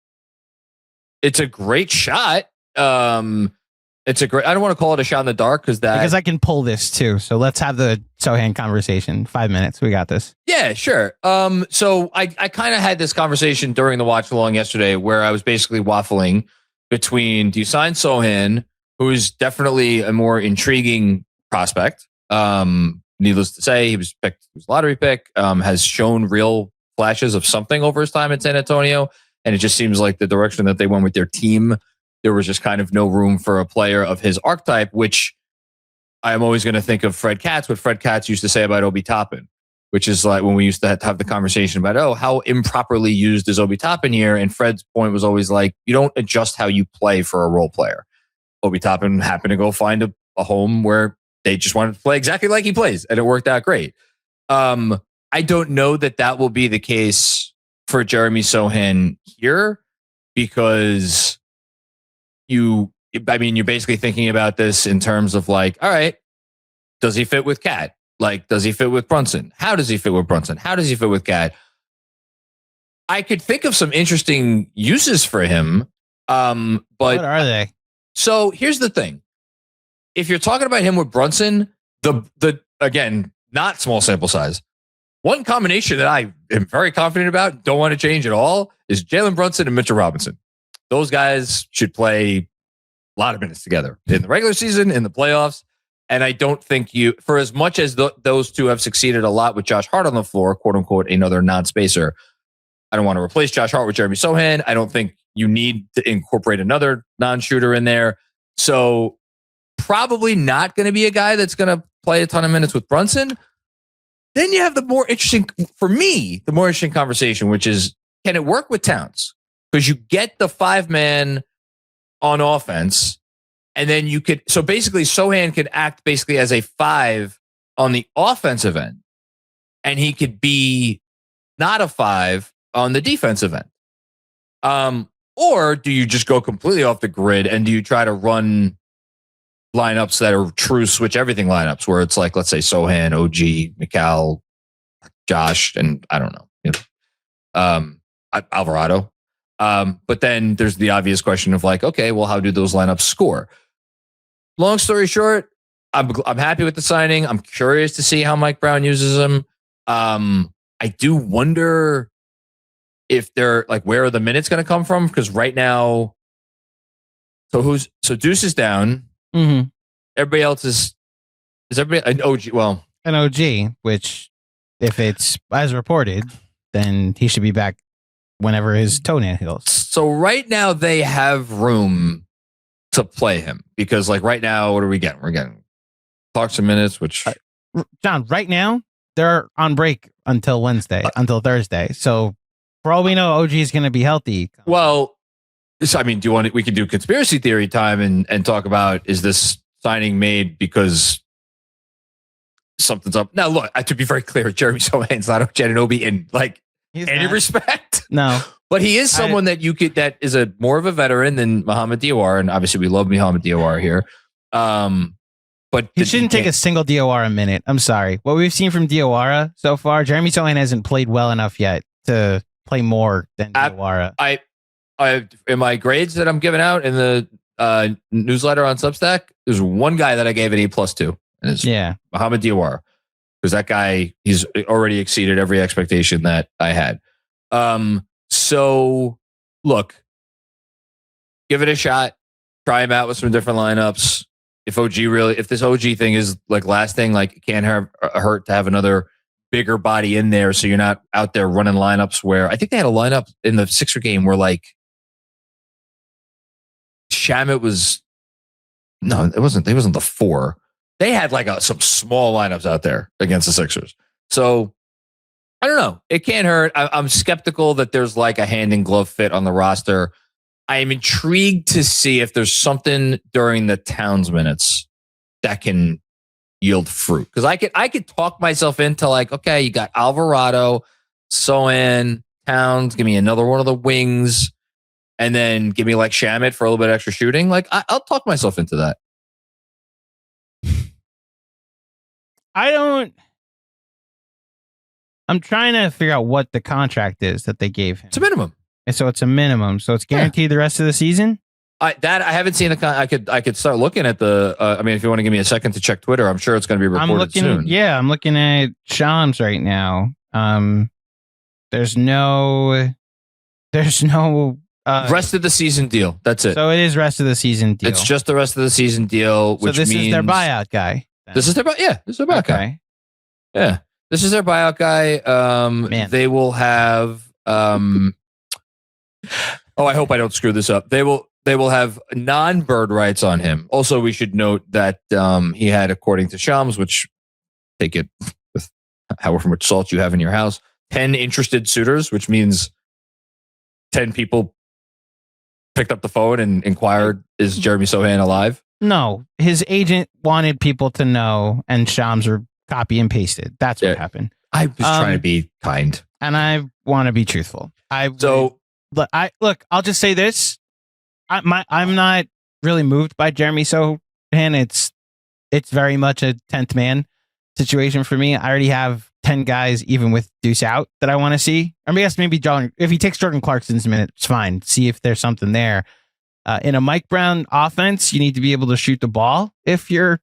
shot. It's a great. I don't want to call it a shot in the dark because I can pull this too. So let's have the Sohan conversation. 5 minutes. We got this. Yeah, sure. So I kind of had this conversation during the watch along yesterday where I was basically waffling between, do you sign Sohan, who is definitely a more intriguing prospect. Needless to say, he was picked, he was a lottery pick, has shown real flashes of something over his time in San Antonio. And it just seems like the direction that they went with their team, there was just kind of no room for a player of his archetype, which I'm always going to think of Fred Katz, what Fred Katz used to say about Obi Toppin, which is like when we used to have the conversation about, how improperly used is Obi Toppin here? And Fred's point was always like, you don't adjust how you play for a role player. Obi Toppin happened to go find a home where they just wanted to play exactly like he plays, and it worked out great. I don't know that will be the case for Jeremy Sochan here, because you're basically thinking about this in terms of like, all right, does he fit with Cat? Like, does he fit with Brunson? How does he fit with Brunson? How does he fit with Cat? I could think of some interesting uses for him. But what are they? So here's the thing. If you're talking about him with Brunson, the again, not small sample size. One combination that I am very confident about, don't want to change at all, is Jalen Brunson and Mitchell Robinson. Those guys should play a lot of minutes together in the regular season, in the playoffs. And I don't think for as much as those two have succeeded a lot with Josh Hart on the floor, quote unquote, another non-spacer, I don't want to replace Josh Hart with Jeremy Sochan. I don't think you need to incorporate another non-shooter in there. So probably not going to be a guy that's going to play a ton of minutes with Brunson. Then you have the more interesting conversation, which is, can it work with Towns? Because you get the 5-man on offense, and then so basically Sohan could act basically as a 5 on the offensive end, and he could be not a 5 on the defensive end. Or do you just go completely off the grid, and do you try to run lineups that are true switch everything lineups, where it's like, let's say Sohan, OG, Mikal, Josh, and I don't know, Alvarado. But then there's the obvious question of like, okay, well, how do those lineups score? Long story short, I'm happy with the signing. I'm curious to see how Mike Brown uses him. I do wonder if they're like, where are the minutes going to come from? Because right now, so Deuce is down. Mm-hmm. Everybody else is everybody an OG? Well, an OG, which if it's as reported, then he should be back whenever his toenail heals. So right now they have room to play him, because like right now, what are we getting? We're getting talks of minutes, which John, right now they're on break until Wednesday, until Thursday. So for all we know, OG is going to be healthy. Well, I mean, we can do conspiracy theory time and talk about, is this signing made because something's up? Now, look, to be very clear, Jeremy Sochan's not Anunoby in like any respect. No, but he is someone that is more of a veteran than Mohamed Diawara, and obviously we love Mohamed Diawara here. But he shouldn't take a single Diawara a minute. I'm sorry. What we've seen from Diawara so far, Jeremy Sochan hasn't played well enough yet to play more than Diawara. In my grades that I'm giving out in the newsletter on Substack, there's one guy that I gave an A+ to, and it's Mohamed Diawara, because that guy, he's already exceeded every expectation that I had. So look, give it a shot, try him out with some different lineups. If this OG thing is like lasting, like it can't hurt to have another bigger body in there, so you're not out there running lineups where I think they had a lineup in the Sixer game where like Shamet was it wasn't the 4. They had like some small lineups out there against the Sixers. So I don't know. It can't hurt. I'm skeptical that there's like a hand in glove fit on the roster. I am intrigued to see if there's something during the Towns minutes that can yield fruit. Because I could talk myself into like, okay, you got Alvarado, Sohan, Towns, give me another one of the wings, and then give me like Shamet for a little bit extra shooting. Like I'll talk myself into that. I'm trying to figure out what the contract is that they gave him. It's a minimum. And so it's a minimum. So it's guaranteed the rest of the season? I haven't seen the. I could start looking at the. I mean, if you want to give me a second to check Twitter, I'm sure it's going to be reported soon. Yeah, I'm looking at Shams right now. There's no rest of the season deal. That's it. So it is rest of the season deal. It's just the rest of the season deal, which so this means is their buyout guy. Then. This is their buyout guy. Yeah, this is their buyout guy. Man. They will have. I hope I don't screw this up. They will have non-bird rights on him. Also, we should note that he had, according to Shams, which take it with however much salt you have in your house, 10 interested suitors, which means 10 people picked up the phone and inquired, is Jeremy Sochan alive? No, his agent wanted people to know, and Shams were copy and pasted. That's what happened. I was trying to be kind, and I want to be truthful. I'll just say this: I'm not really moved by Jeremy Sochan. It's very much a 10th man situation for me. I already have 10 guys, even with Deuce out, that I want to see. I mean, yes, maybe John. If he takes Jordan Clarkson's minute, it's fine. See if there's something there. In a Mike Brown offense, you need to be able to shoot the ball if you're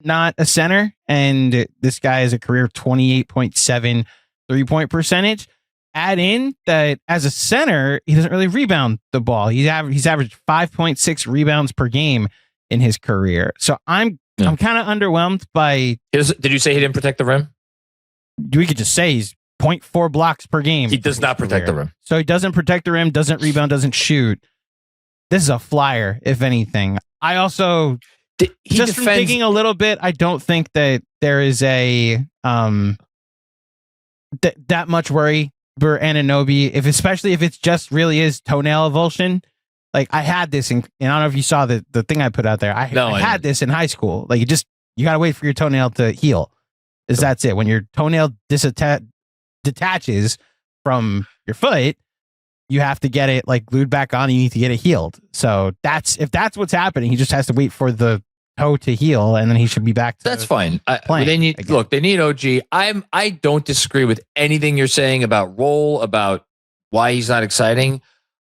not a center. And this guy is a career 28.7 3-point percentage. Add in that as a center, he doesn't really rebound the ball. He's averaged 5.6 rebounds per game in his career. So I'm kind of underwhelmed by. Did you say he didn't protect the rim? We could just say he's 0.4 blocks per game. He does not protect the rim. So he doesn't protect the rim, doesn't rebound, doesn't shoot. This is a flyer, if anything. I also from digging a little bit, I don't think that there is a that much worry for Anunoby, especially if it's just really is toenail avulsion. Like I had this, and I don't know if you saw the thing I put out there. I had this in high school. Like you got to wait for your toenail to heal. That's it. When your toenail detaches from your foot, you have to get it like glued back on. You need to get it healed. So if that's what's happening, he just has to wait for the toe to heal, and then he should be back. That's fine. They need OG. I don't disagree with anything you're saying about role, about why he's not exciting.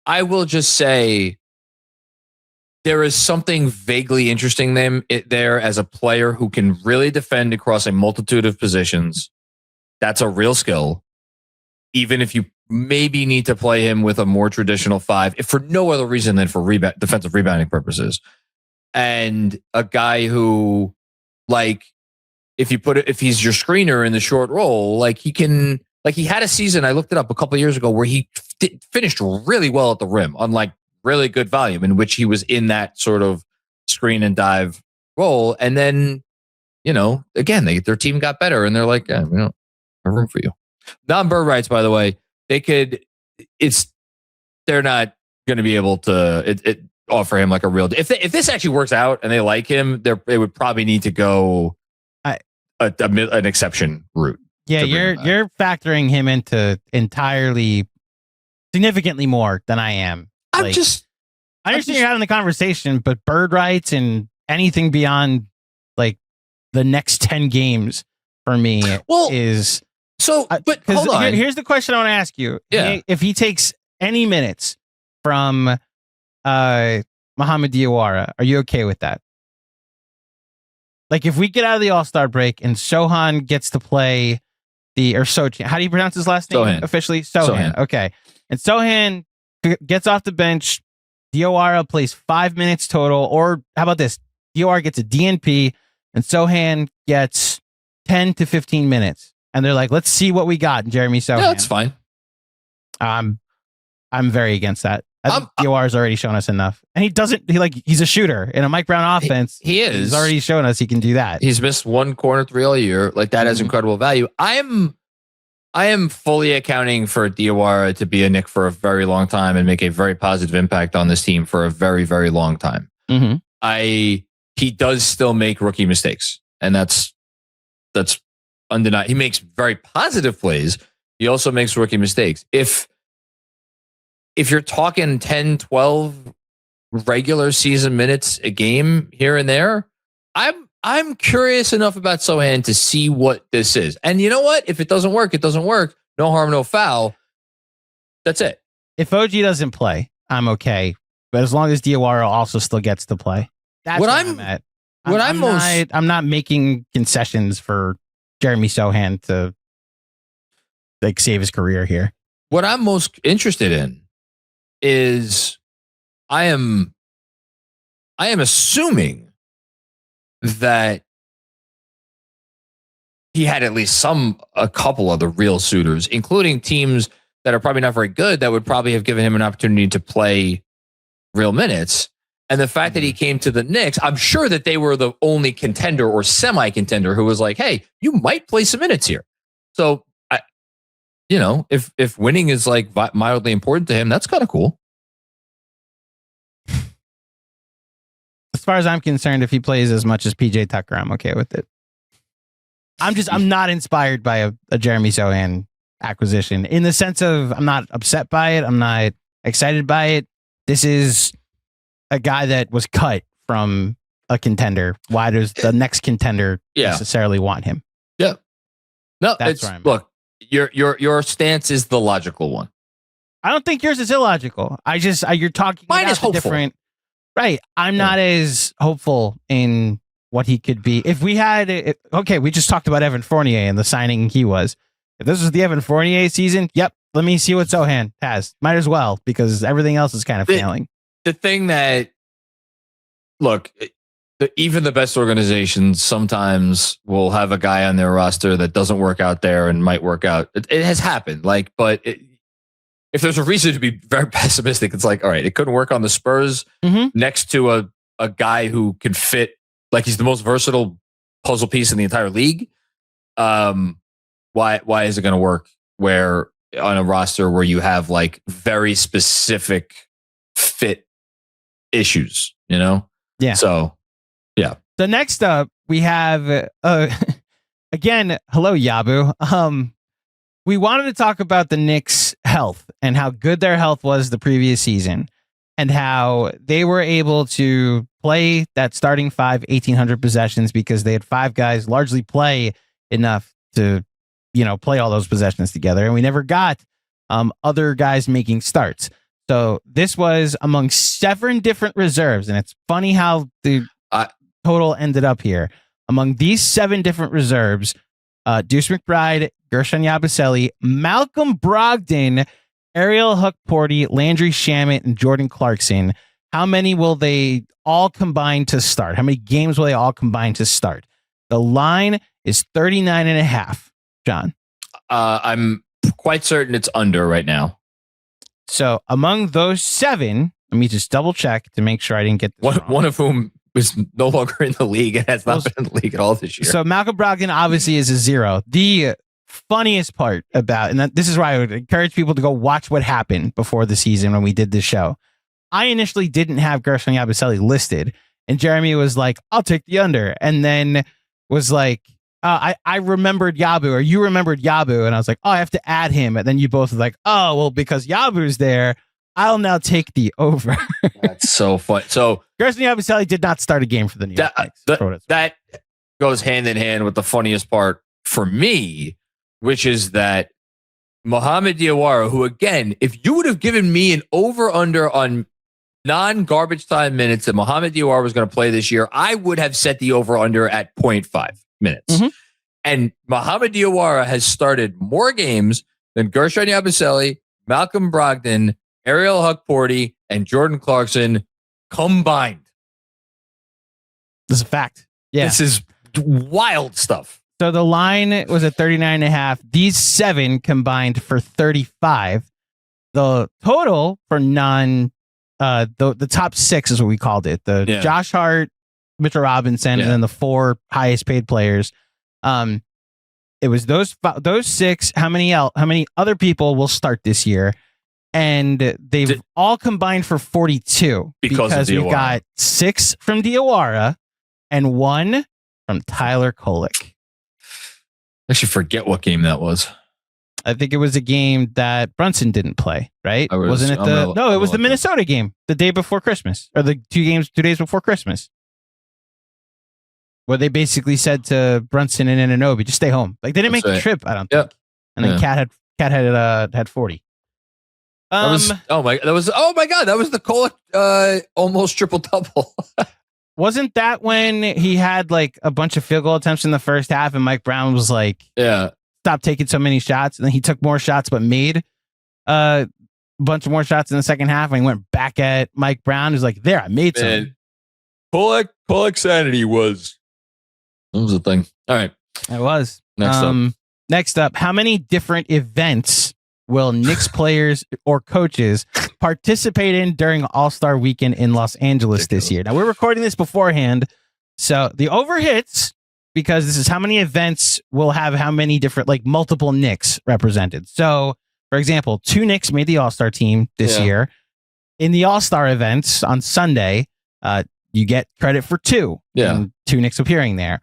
I will just say there is something vaguely interesting there as a player who can really defend across a multitude of positions. That's a real skill. Even if you maybe need to play him with a more traditional 5, if for no other reason than for defensive rebounding purposes. And a guy who, like, if he's your screener in the short roll, like he had a season, I looked it up a couple of years ago, where he finished really well at the rim on like really good volume, in which he was in that sort of screen and dive role. And then, again, their team got better, and they're like, yeah, we don't have room for you. Non-bird rights, by the way, they're not going to be able to offer him like a real. If this actually works out and they like him, they would probably need to go an exception route. Yeah, you're factoring him into entirely significantly more than I am. I understand you're having the conversation, but bird rights and anything beyond like the next 10 games for me is. So, but hold on. Here's the question I want to ask you. Yeah. If he takes any minutes from Mohamed Diawara, are you okay with that? Like, if we get out of the All-Star break and Sohan gets to play Sochan, how do you pronounce his last name Sohan. officially? Sohan. Okay. And Sohan gets off the bench. Diawara plays 5 minutes total. Or how about this? Diawara gets a DNP and Sohan gets 10 to 15 minutes. And they're like, let's see what we got in Jeremy Sochan. Yeah, that's fine. I'm very against that. I think Diawara's already shown us enough. And he's a shooter in a Mike Brown offense. He is. He's already shown us he can do that. He's missed one corner 3 all year. Like, that has incredible value. I am fully accounting for Diawara to be a Knick for a very long time and make a very positive impact on this team for a very, very long time. Mm-hmm. He does still make rookie mistakes, and that's undeniable. He makes very positive plays. He also makes rookie mistakes. If you're talking 10, 12 regular season minutes a game here and there, I'm I'm curious enough about Sohan to see what this is. And you know what? If it doesn't work, it doesn't work. No harm, no foul. That's it. If OG doesn't play, I'm okay. But as long as Diawara also still gets to play, that's what I'm at. I'm not making concessions for Jeremy Sochan to like save his career here. What I'm most interested in is I am assuming that he had at least a couple of the real suitors, including teams that are probably not very good, that would probably have given him an opportunity to play real minutes. And the fact that he came to the Knicks, I'm sure that they were the only contender or semi-contender who was like, hey, you might play some minutes here. So, if winning is like mildly important to him, that's kind of cool. As far as I'm concerned, if he plays as much as PJ Tucker, I'm okay with it. I'm not inspired by a Jeremy Sochan acquisition in the sense of I'm not upset by it. I'm not excited by it. This is a guy that was cut from a contender. Why does the next contender necessarily want him? Yeah. No, that's where I'm look, your stance is the logical one. I don't think yours is illogical. You're talking Mine about is hopeful. Different. Right. I'm not as hopeful in what he could be. If we had, we just talked about Evan Fournier and the signing he was. If this was the Evan Fournier season, yep, let me see what Sohan has. Might as well, because everything else is kind of failing. The thing that, look, even the best organizations sometimes will have a guy on their roster that doesn't work out there and might work out. It has happened. If there's a reason to be very pessimistic, it's like, all right, it couldn't work on the Spurs next to a guy who can fit, like he's the most versatile puzzle piece in the entire league. Why is it going to work where on a roster where you have like very specific fit issues, Yeah. So, yeah. The next up, we have, again, hello, Yabu. We wanted to talk about the Knicks' health and how good their health was the previous season and how they were able to play that starting 1,800 possessions because they had 5 guys largely play enough to, play all those possessions together. And we never got other guys making starts. So this was among 7 different reserves. And it's funny how the total ended up here. Among these 7 different reserves, Deuce McBride, Gershon Yabusele, Malcolm Brogdon, Ariel Hook-Porty, Landry Shamet, and Jordan Clarkson. How many will they all combine to start? How many games will they all combine to start? The line is 39.5. John? I'm quite certain it's under right now. So among those 7, let me just double check to make sure I didn't get this wrong. One of whom is no longer in the league and has not been in the league at all this year. So Malcolm Brogdon obviously is a 0. The funniest part about, and this is why I would encourage people to go watch what happened before the season when we did this show. I initially didn't have Gershon Yabusele listed, and Jeremy was like, I'll take the under. And then was like, I remembered Yabu, or you remembered Yabu. And I was like, I have to add him. And then you both were like, oh, well, because Yabu's there, I'll now take the over. That's so fun. So Gershon Yabusele did not start a game for the New York Knicks. That goes hand in hand with the funniest part for me, which is that Mohamed Diawara, who, again, if you would have given me an over-under on non-garbage time minutes that Mohamed Diawara was going to play this year, I would have set the over-under at 0.5 minutes. Mm-hmm. And Mohamed Diawara has started more games than Gershon Yabusele, Malcolm Brogdon, Ariel Hook-Porty, and Jordan Clarkson combined. This is a fact. Yeah. This is wild stuff. So the line was at 39.5. These 7 combined for 35. The total for the top 6 is what we called it. Josh Hart, Mitchell Robinson, and then the 4 highest paid players. It was those 6. How many other people will start this year? And they've all combined for 42 because we've got 6 from Diawara and 1 from Tyler Kolek. I actually forget what game that was. I think it was a game that Brunson didn't play, right? Wasn't it it was the Minnesota game the day before Christmas, or the 2 days before Christmas. where they basically said to Brunson and Anunoby, just stay home. Like they didn't make the trip, I don't think. And then Cat had 40. Oh my God, that was the Kolek almost triple double. Wasn't that when he had like a bunch of field goal attempts in the first half and Mike Brown was like, stop taking so many shots, and then he took more shots but made a bunch of more shots in the second half, and he went back at Mike Brown. He was like, there, I made some. Kolek sanity was the thing. All right. It was. Next up, how many different events will Knicks players or coaches participate in during All-Star Weekend in Los Angeles this year? Now, we're recording this beforehand, so the over hits because this is how many events will have how many different, like multiple Knicks represented. So, for example, 2 Knicks made the All-Star team this year. In the All-Star events on Sunday, you get credit for 2. And 2 Knicks appearing there.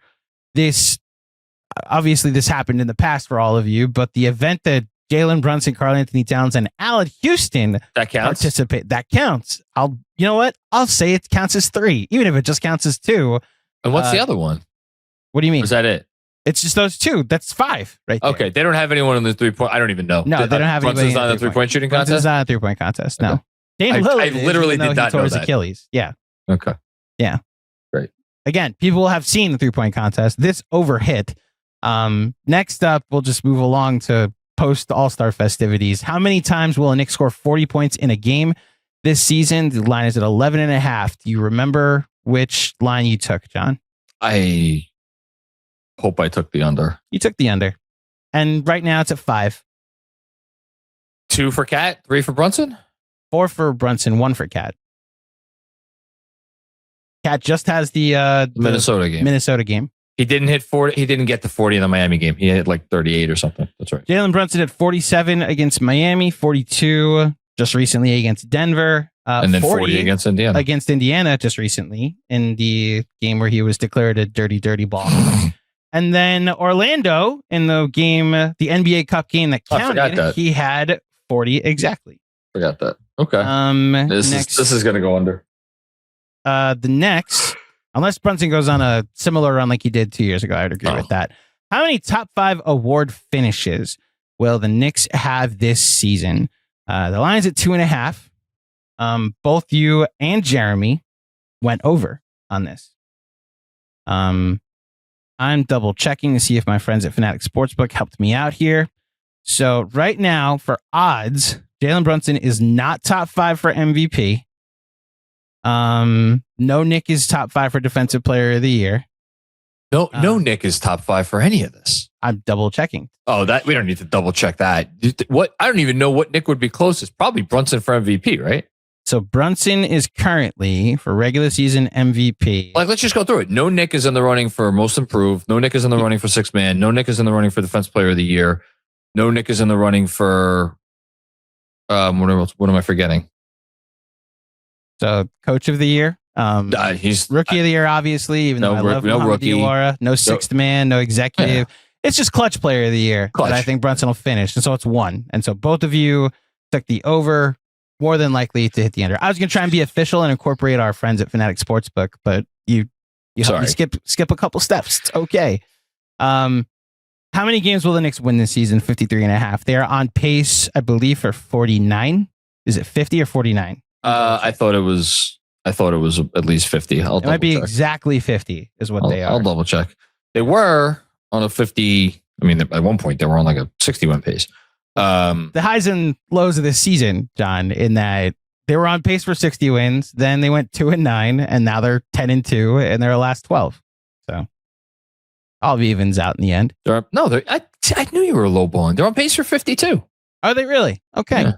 Obviously, this happened in the past for all of you, but the event that Jalen Brunson, Karl-Anthony Towns, and Allen Houston participate. That counts. You know what? I'll say it counts as 3, even if it just counts as 2. And what's the other one? What do you mean? Was that it? It's just those 2. That's 5 right there. Okay. They don't have anyone in the 3-point. I don't even know. No, they don't have anybody. Brunson's not in the 3-point shooting contest? Brunson's not in a 3-point contest. No. Okay. Dame Lillard I literally did not know his that. Achilles. Yeah. Okay. Yeah. Great. Again, people have seen the 3-point contest. This overhit. Next up, we'll just move along to post All-Star festivities. How many times will a Knicks score 40 points in a game this season? The line is at 11.5. Do you remember which line you took, John? I hope I took the under. You took the under. And right now it's at 5. 2 for Cat, 3 for Brunson? 4 for Brunson, 1 for Cat. Cat just has the Minnesota game. He didn't hit 40. He didn't get to 40 in the Miami game. He hit like 38 or something. That's right. Jalen Brunson at 47 against Miami, 42 just recently against Denver, and then 40 against Indiana. Against Indiana just recently in the game where he was declared a dirty ball. And then Orlando in the game, the NBA Cup game that counted, he had 40 exactly. Forgot that. Okay. This is going to go under. The next, unless Brunson goes on a similar run like he did 2 years ago, I would agree with that. How many top 5 award finishes will the Knicks have this season? The line's at 2.5. Both you and Jeremy went over on this. I'm double checking to see if my friends at Fanatics Sportsbook helped me out here. So right now, for odds, Jalen Brunson is not top 5 for MVP. No Nick is top 5 for Defensive Player of the Year. No Nick is top 5 for any of this. I'm double checking. Oh, that we don't need to double check that. What? I don't even know what Nick would be closest. Probably Brunson for MVP, right? So Brunson is currently for regular season MVP. Like, let's just go through it. No Nick is in the running for most improved. No Nick is in the running for 6th man. No Nick is in the running for Defensive Player of the Year. No Nick is in the running for what am I forgetting? So Coach of the Year. He's Rookie of the Year, obviously, even though I love Mohamed Diawara. No 6th man, no executive. Yeah. It's just Clutch Player of the Year that I think Brunson will finish. And so it's 1. And so both of you took the over, more than likely to hit the under. I was going to try and be official and incorporate our friends at Fanatics Sportsbook, but you helped me skip a couple steps. It's okay. How many games will the Knicks win this season? 53.5. They are on pace, I believe, for 49. Is it 50 or 49? I thought it was at least 50. It might be exactly 50 is what they are. I'll double check. They were on a 50. I mean, at one point they were on like a 61 pace. The highs and lows of this season, John, in that they were on pace for 60 wins. Then they went 2-9, and now they're 10-2 in their last 12. So all evens out in the end. I knew you were lowballing. They're on pace for 52. Are they really? Okay. Yeah.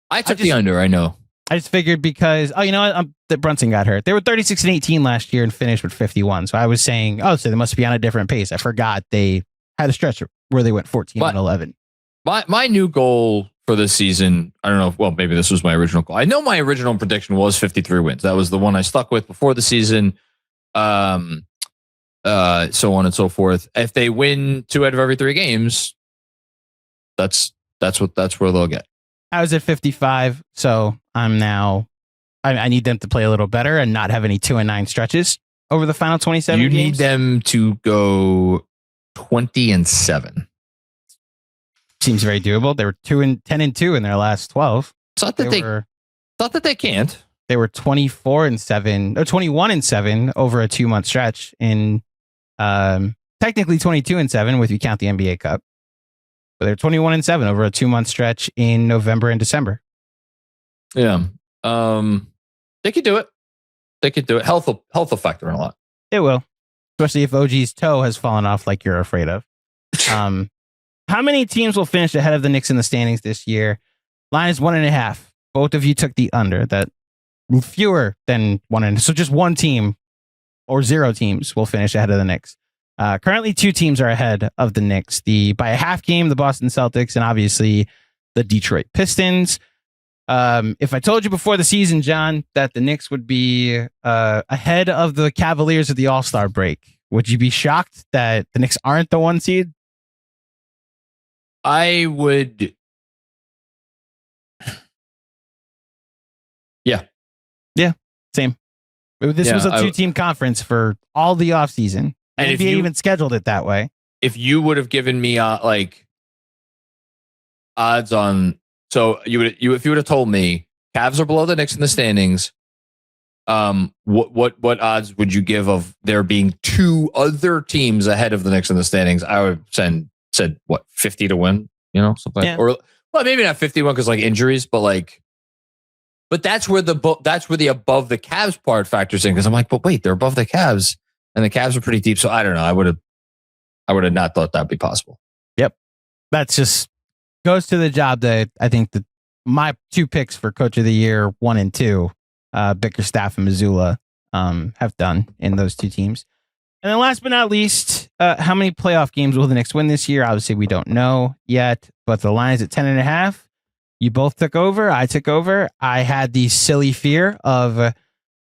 I took the under. I know. I just figured because, you know what? That Brunson got hurt. They were 36-18 last year and finished with 51. So I was saying, so they must be on a different pace. I forgot they had a stretch where they went 14-11. My new goal for this season, I don't know. Well, maybe this was my original goal. I know my original prediction was 53 wins. That was the one I stuck with before the season. So on and so forth. If they win 2 out of every 3 games, that's where they'll get. I was at 55, so I'm now. I need them to play a little better and not have any 2-9 stretches. over the final 27 You games? need them to go 20-7. Seems very doable. They were 10-2 in their last 12. It's not that they can't. They were 24-7 or 21-7 over a 2-month stretch in technically 22-7 if you count the NBA Cup. But they're 21-7 over a 2-month stretch in November and December. Yeah. They could do it. Health will factor in a lot. It will. Especially if OG's toe has fallen off like you're afraid of. How many teams will finish ahead of the Knicks in the standings this year? Line is 1.5. Both of you took the under. That fewer than 1.5. So just one team or 0 teams will finish ahead of the Knicks. Currently, 2 teams are ahead of the Knicks. By a half game, the Boston Celtics and obviously the Detroit Pistons. If I told you before the season, John, that the Knicks would be ahead of the Cavaliers at the All-Star break, would you be shocked that the Knicks aren't the 1 seed? I would. Yeah. Yeah, same. This was a 2-team conference for all the offseason. And NBA even scheduled it that way. If you would have given me odds on, so if you would have told me Cavs are below the Knicks in the standings, what odds would you give of there being 2 other teams ahead of the Knicks in the standings? I would said what, 50 to win, something. Yeah. Or well, maybe not 51 because like injuries, but that's where the above the Cavs part factors in, because I'm like, but wait, they're above the Cavs and the Cavs are pretty deep. So I don't know. I would have not thought that'd be possible. Yep. That's just goes to the job that I think that my 2 picks for Coach of the Year, 1 and 2, Bickerstaff and Missoula, have done in those 2 teams. And then last but not least, how many playoff games will the Knicks win this year? Obviously, we don't know yet, but the line is at 10.5. You both took over. I took over. I had the silly fear of,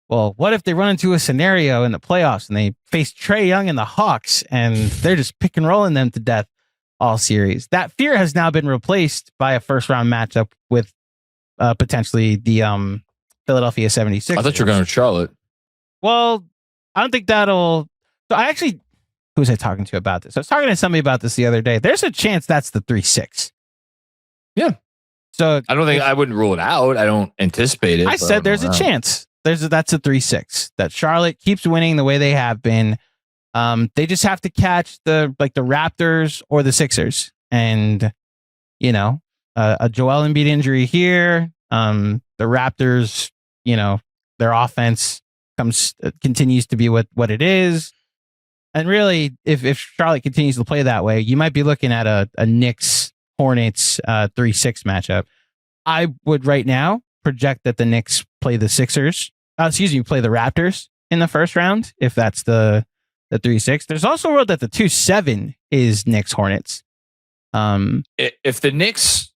what if they run into a scenario in the playoffs and they face Trae Young and the Hawks and they're just pick and rolling them to death all series? That fear has now been replaced by a first-round matchup with potentially the Philadelphia 76ers. I thought you were going to Charlotte. Well, I don't think that'll... So who was I talking to about this? I was talking to somebody about this the other day. There's a chance that's the 3-6. Yeah. So I don't think I wouldn't rule it out. I don't anticipate it. I said there's a chance. That's a 3-6 that Charlotte keeps winning the way they have been. They just have to catch the Raptors or the Sixers, and a Joel Embiid injury here. The Raptors, their offense continues to be what it is. And really, if Charlotte continues to play that way, you might be looking at a Knicks Hornets 3-6 matchup. I would right now project that the Knicks play the Sixers. Play the Raptors in the first round, if that's the 3-6. There's also a world that the 2-7 is Knicks Hornets. If the Knicks,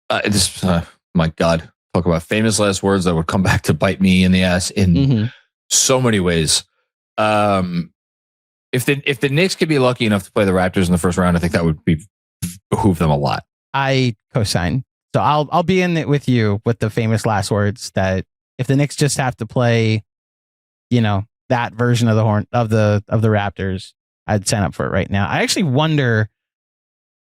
my God, talk about famous last words that would come back to bite me in the ass in so many ways. If the Knicks could be lucky enough to play the Raptors in the first round, I think that would behoove them a lot. I co-sign. So I'll be in it with you with the famous last words that if the Knicks just have to play, that version of the Raptors, I'd sign up for it right now. I actually wonder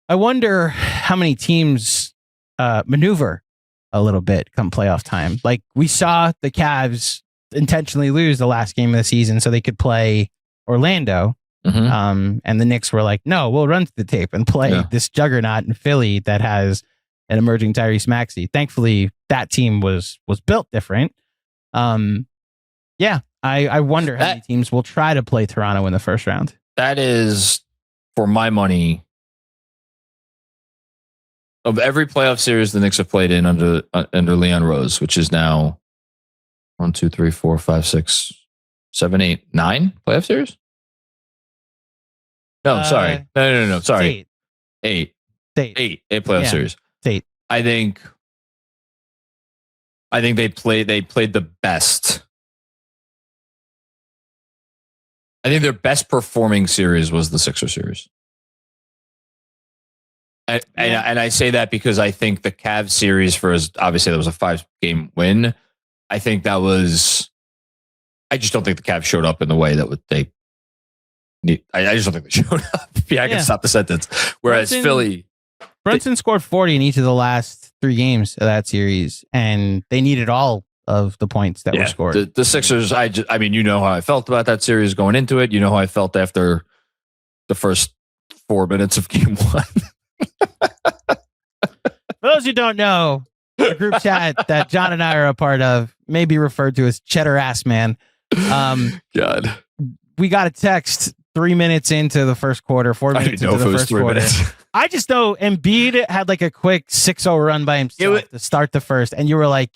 how many teams maneuver a little bit come playoff time. Like we saw the Cavs intentionally lose the last game of the season so they could play Orlando. And the Knicks were like, no, we'll run to the tape and play this juggernaut in Philly that has an emerging Tyrese Maxey. Thankfully, that team was built different. I wonder how many teams will try to play Toronto in the first round. That is, for my money, of every playoff series the Knicks have played in under Leon Rose, which is now 1, 2, 3, 4, 5, 6, 7, 8, 9 playoff series. No, sorry. No. Sorry. Eight playoff series. 8. I think they played the best. I think their best performing series was the Sixer series. And I say that because I think the Cavs series obviously that was a 5-game win. I think that was, I just don't think the Cavs showed up in the way that they I just don't think they showed up. I can stop the sentence. Whereas Brunson scored 40 in each of the last 3 games of that series, and they needed all of the points that were scored. The Sixers, I mean, you know how I felt about that series going into it. You know how I felt after the first 4 minutes of game 1. For those who don't know, the group chat that John and I are a part of may be referred to as Cheddar Ass Man. God. We got a text 3 minutes into the first quarter, 4 minutes into the first quarter. I just know Embiid had like a quick 6-0 run by himself to start the first, and you were like,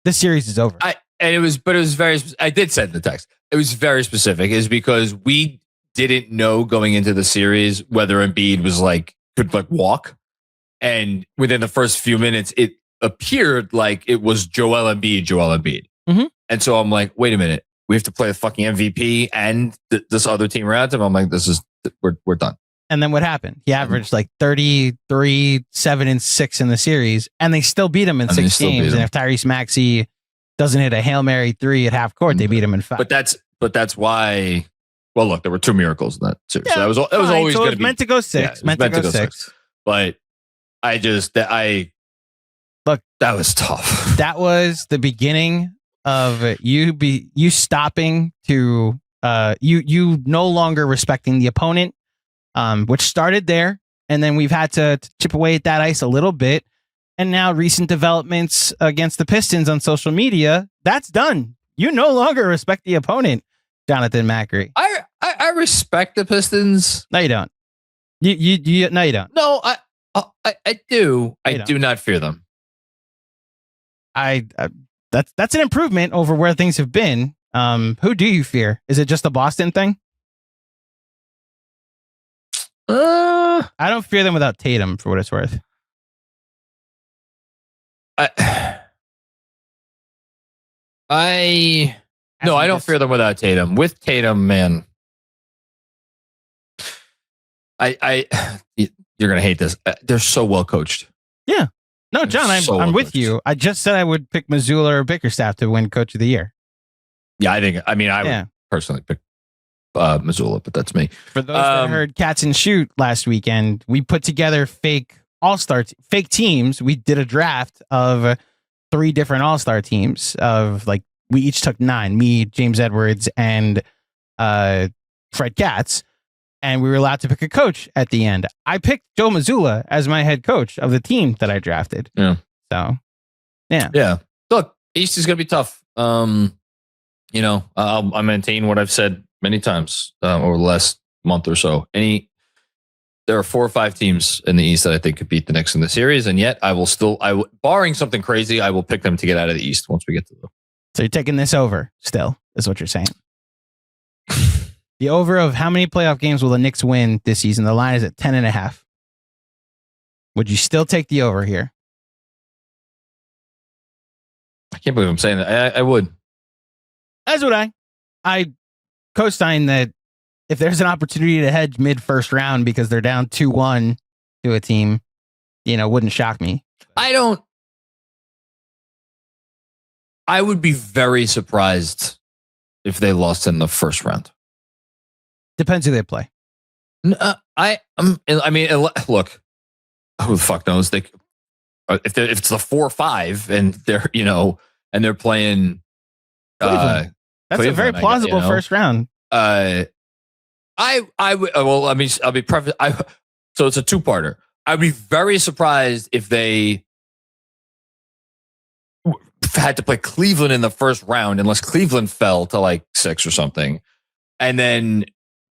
this series is over. It was very, I did send the text. It was very specific, is because we didn't know going into the series whether Embiid was could walk. And within the first few minutes, it appeared like it was Joel Embiid. Mm-hmm. And so I'm like, wait a minute. We have to play the fucking MVP and this other team around him. I'm like, we're done. And then what happened? He averaged 33, 7, and 6 in the series, and they still beat him in 6 games. And if Tyrese Maxey doesn't hit a Hail Mary 3 at half court, they beat him in 5. But that's why. Well, look, there were 2 miracles in that series. Yeah, so that was always going to be meant to go 6. Yeah, meant to go 6. But that was tough. That was the beginning of you stopping to you no longer respecting the opponent, which started there, and then we've had to chip away at that ice a little bit, and now recent developments against the Pistons on social media, that's done. You no longer respect the opponent, Jonathan Macri. I respect the Pistons. No, you don't. You no, you don't. No, I do. I do not fear them. That's an improvement over where things have been. Who do you fear? Is it just a Boston thing? I don't fear them without Tatum, for what it's worth. I don't fear them without Tatum. With Tatum, man, you're gonna hate this. They're so well coached. Yeah. No, John, I'm with you. I just said I would pick Mazzulla or Bickerstaff to win Coach of the Year. Yeah, I would personally pick Mazzulla, but that's me. For those that heard Cats and Shoot last weekend, we put together fake teams. We did a draft of 3 different all-star teams we each took 9, me, James Edwards, and Fred Katz, and we were allowed to pick a coach at the end. I picked Joe Mazzulla as my head coach of the team that I drafted. Yeah. So, yeah. Yeah. Look, East is going to be tough. I'll maintain what I've said many times over the last month or so. There are 4 or 5 teams in the East that I think could beat the Knicks in the series, and yet I will barring something crazy, I will pick them to get out of the East once we get to them. So you're taking this over still, is what you're saying. The over of how many playoff games will the Knicks win this season? The line is at 10.5. Would you still take the over here? I can't believe I'm saying that. I would. As would I. I co-sign that if there's an opportunity to hedge mid-first round because they're down 2-1 to a team, wouldn't shock me. I would be very surprised if they lost in the first round. Depends who they play. Look, who the fuck knows? If it's the 4-5 and they're playing Cleveland. That's a very plausible first round. I would. Well, I'll be so it's a 2-parter. I'd be very surprised if they had to play Cleveland in the first round, unless Cleveland fell to 6 or something, and then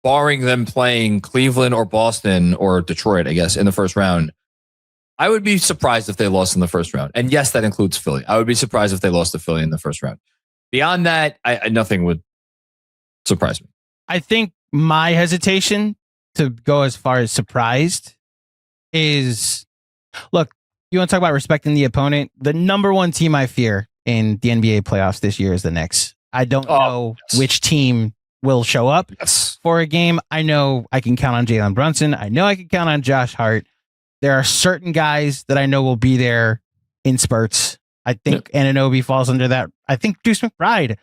barring them playing Cleveland or Boston or Detroit, I guess, in the first round, I would be surprised if they lost in the first round. And yes, that includes Philly. I would be surprised if they lost to Philly in the first round. Beyond that, nothing would surprise me. I think my hesitation to go as far as surprised is, look, you want to talk about respecting the opponent? The number 1 team I fear in the NBA playoffs this year is the Knicks. I don't know which team will show up for a game. I know I can count on Jalen Brunson. I know I can count on Josh Hart. There are certain guys that I know will be there in spurts. I think Anunoby falls under that. I think Deuce McBride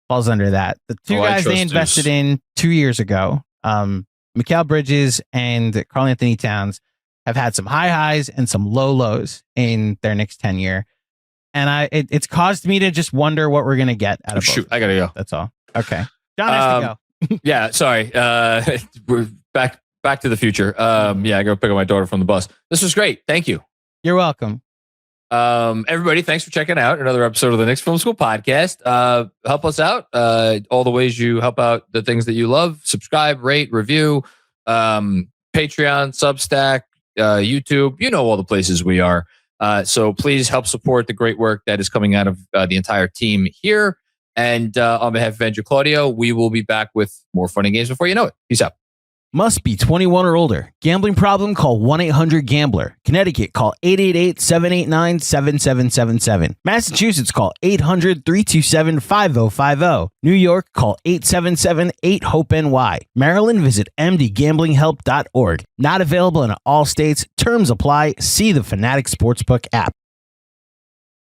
falls under that. The 2 guys they invested in 2 years ago. Mikal Bridges and Karl-Anthony Towns have had some high highs and some low lows in their Knicks tenure. And it's caused me to just wonder what we're going to get out of both. Shoot, I got to go. That's all. Okay. John has to go. Yeah, sorry. We're back to the future. I go pick up my daughter from the bus. This was great. Thank you. You're welcome. Everybody, thanks for checking out another episode of the Knicks Film School Podcast. Help us out. All the ways you help out the things that you love. Subscribe, rate, review, Patreon, Substack, YouTube. You know all the places we are. So please help support the great work that is coming out of the entire team here. And on behalf of Andrew Claudio, we will be back with more fun and games before you know it. Peace out. Must be 21 or older. Gambling problem? Call 1-800-GAMBLER. Connecticut, call 888-789-7777. Massachusetts, call 800-327-5050. New York, call 877-8-HOPE-NY. Maryland, visit mdgamblinghelp.org. Not available in all states. Terms apply. See the Fanatics Sportsbook app.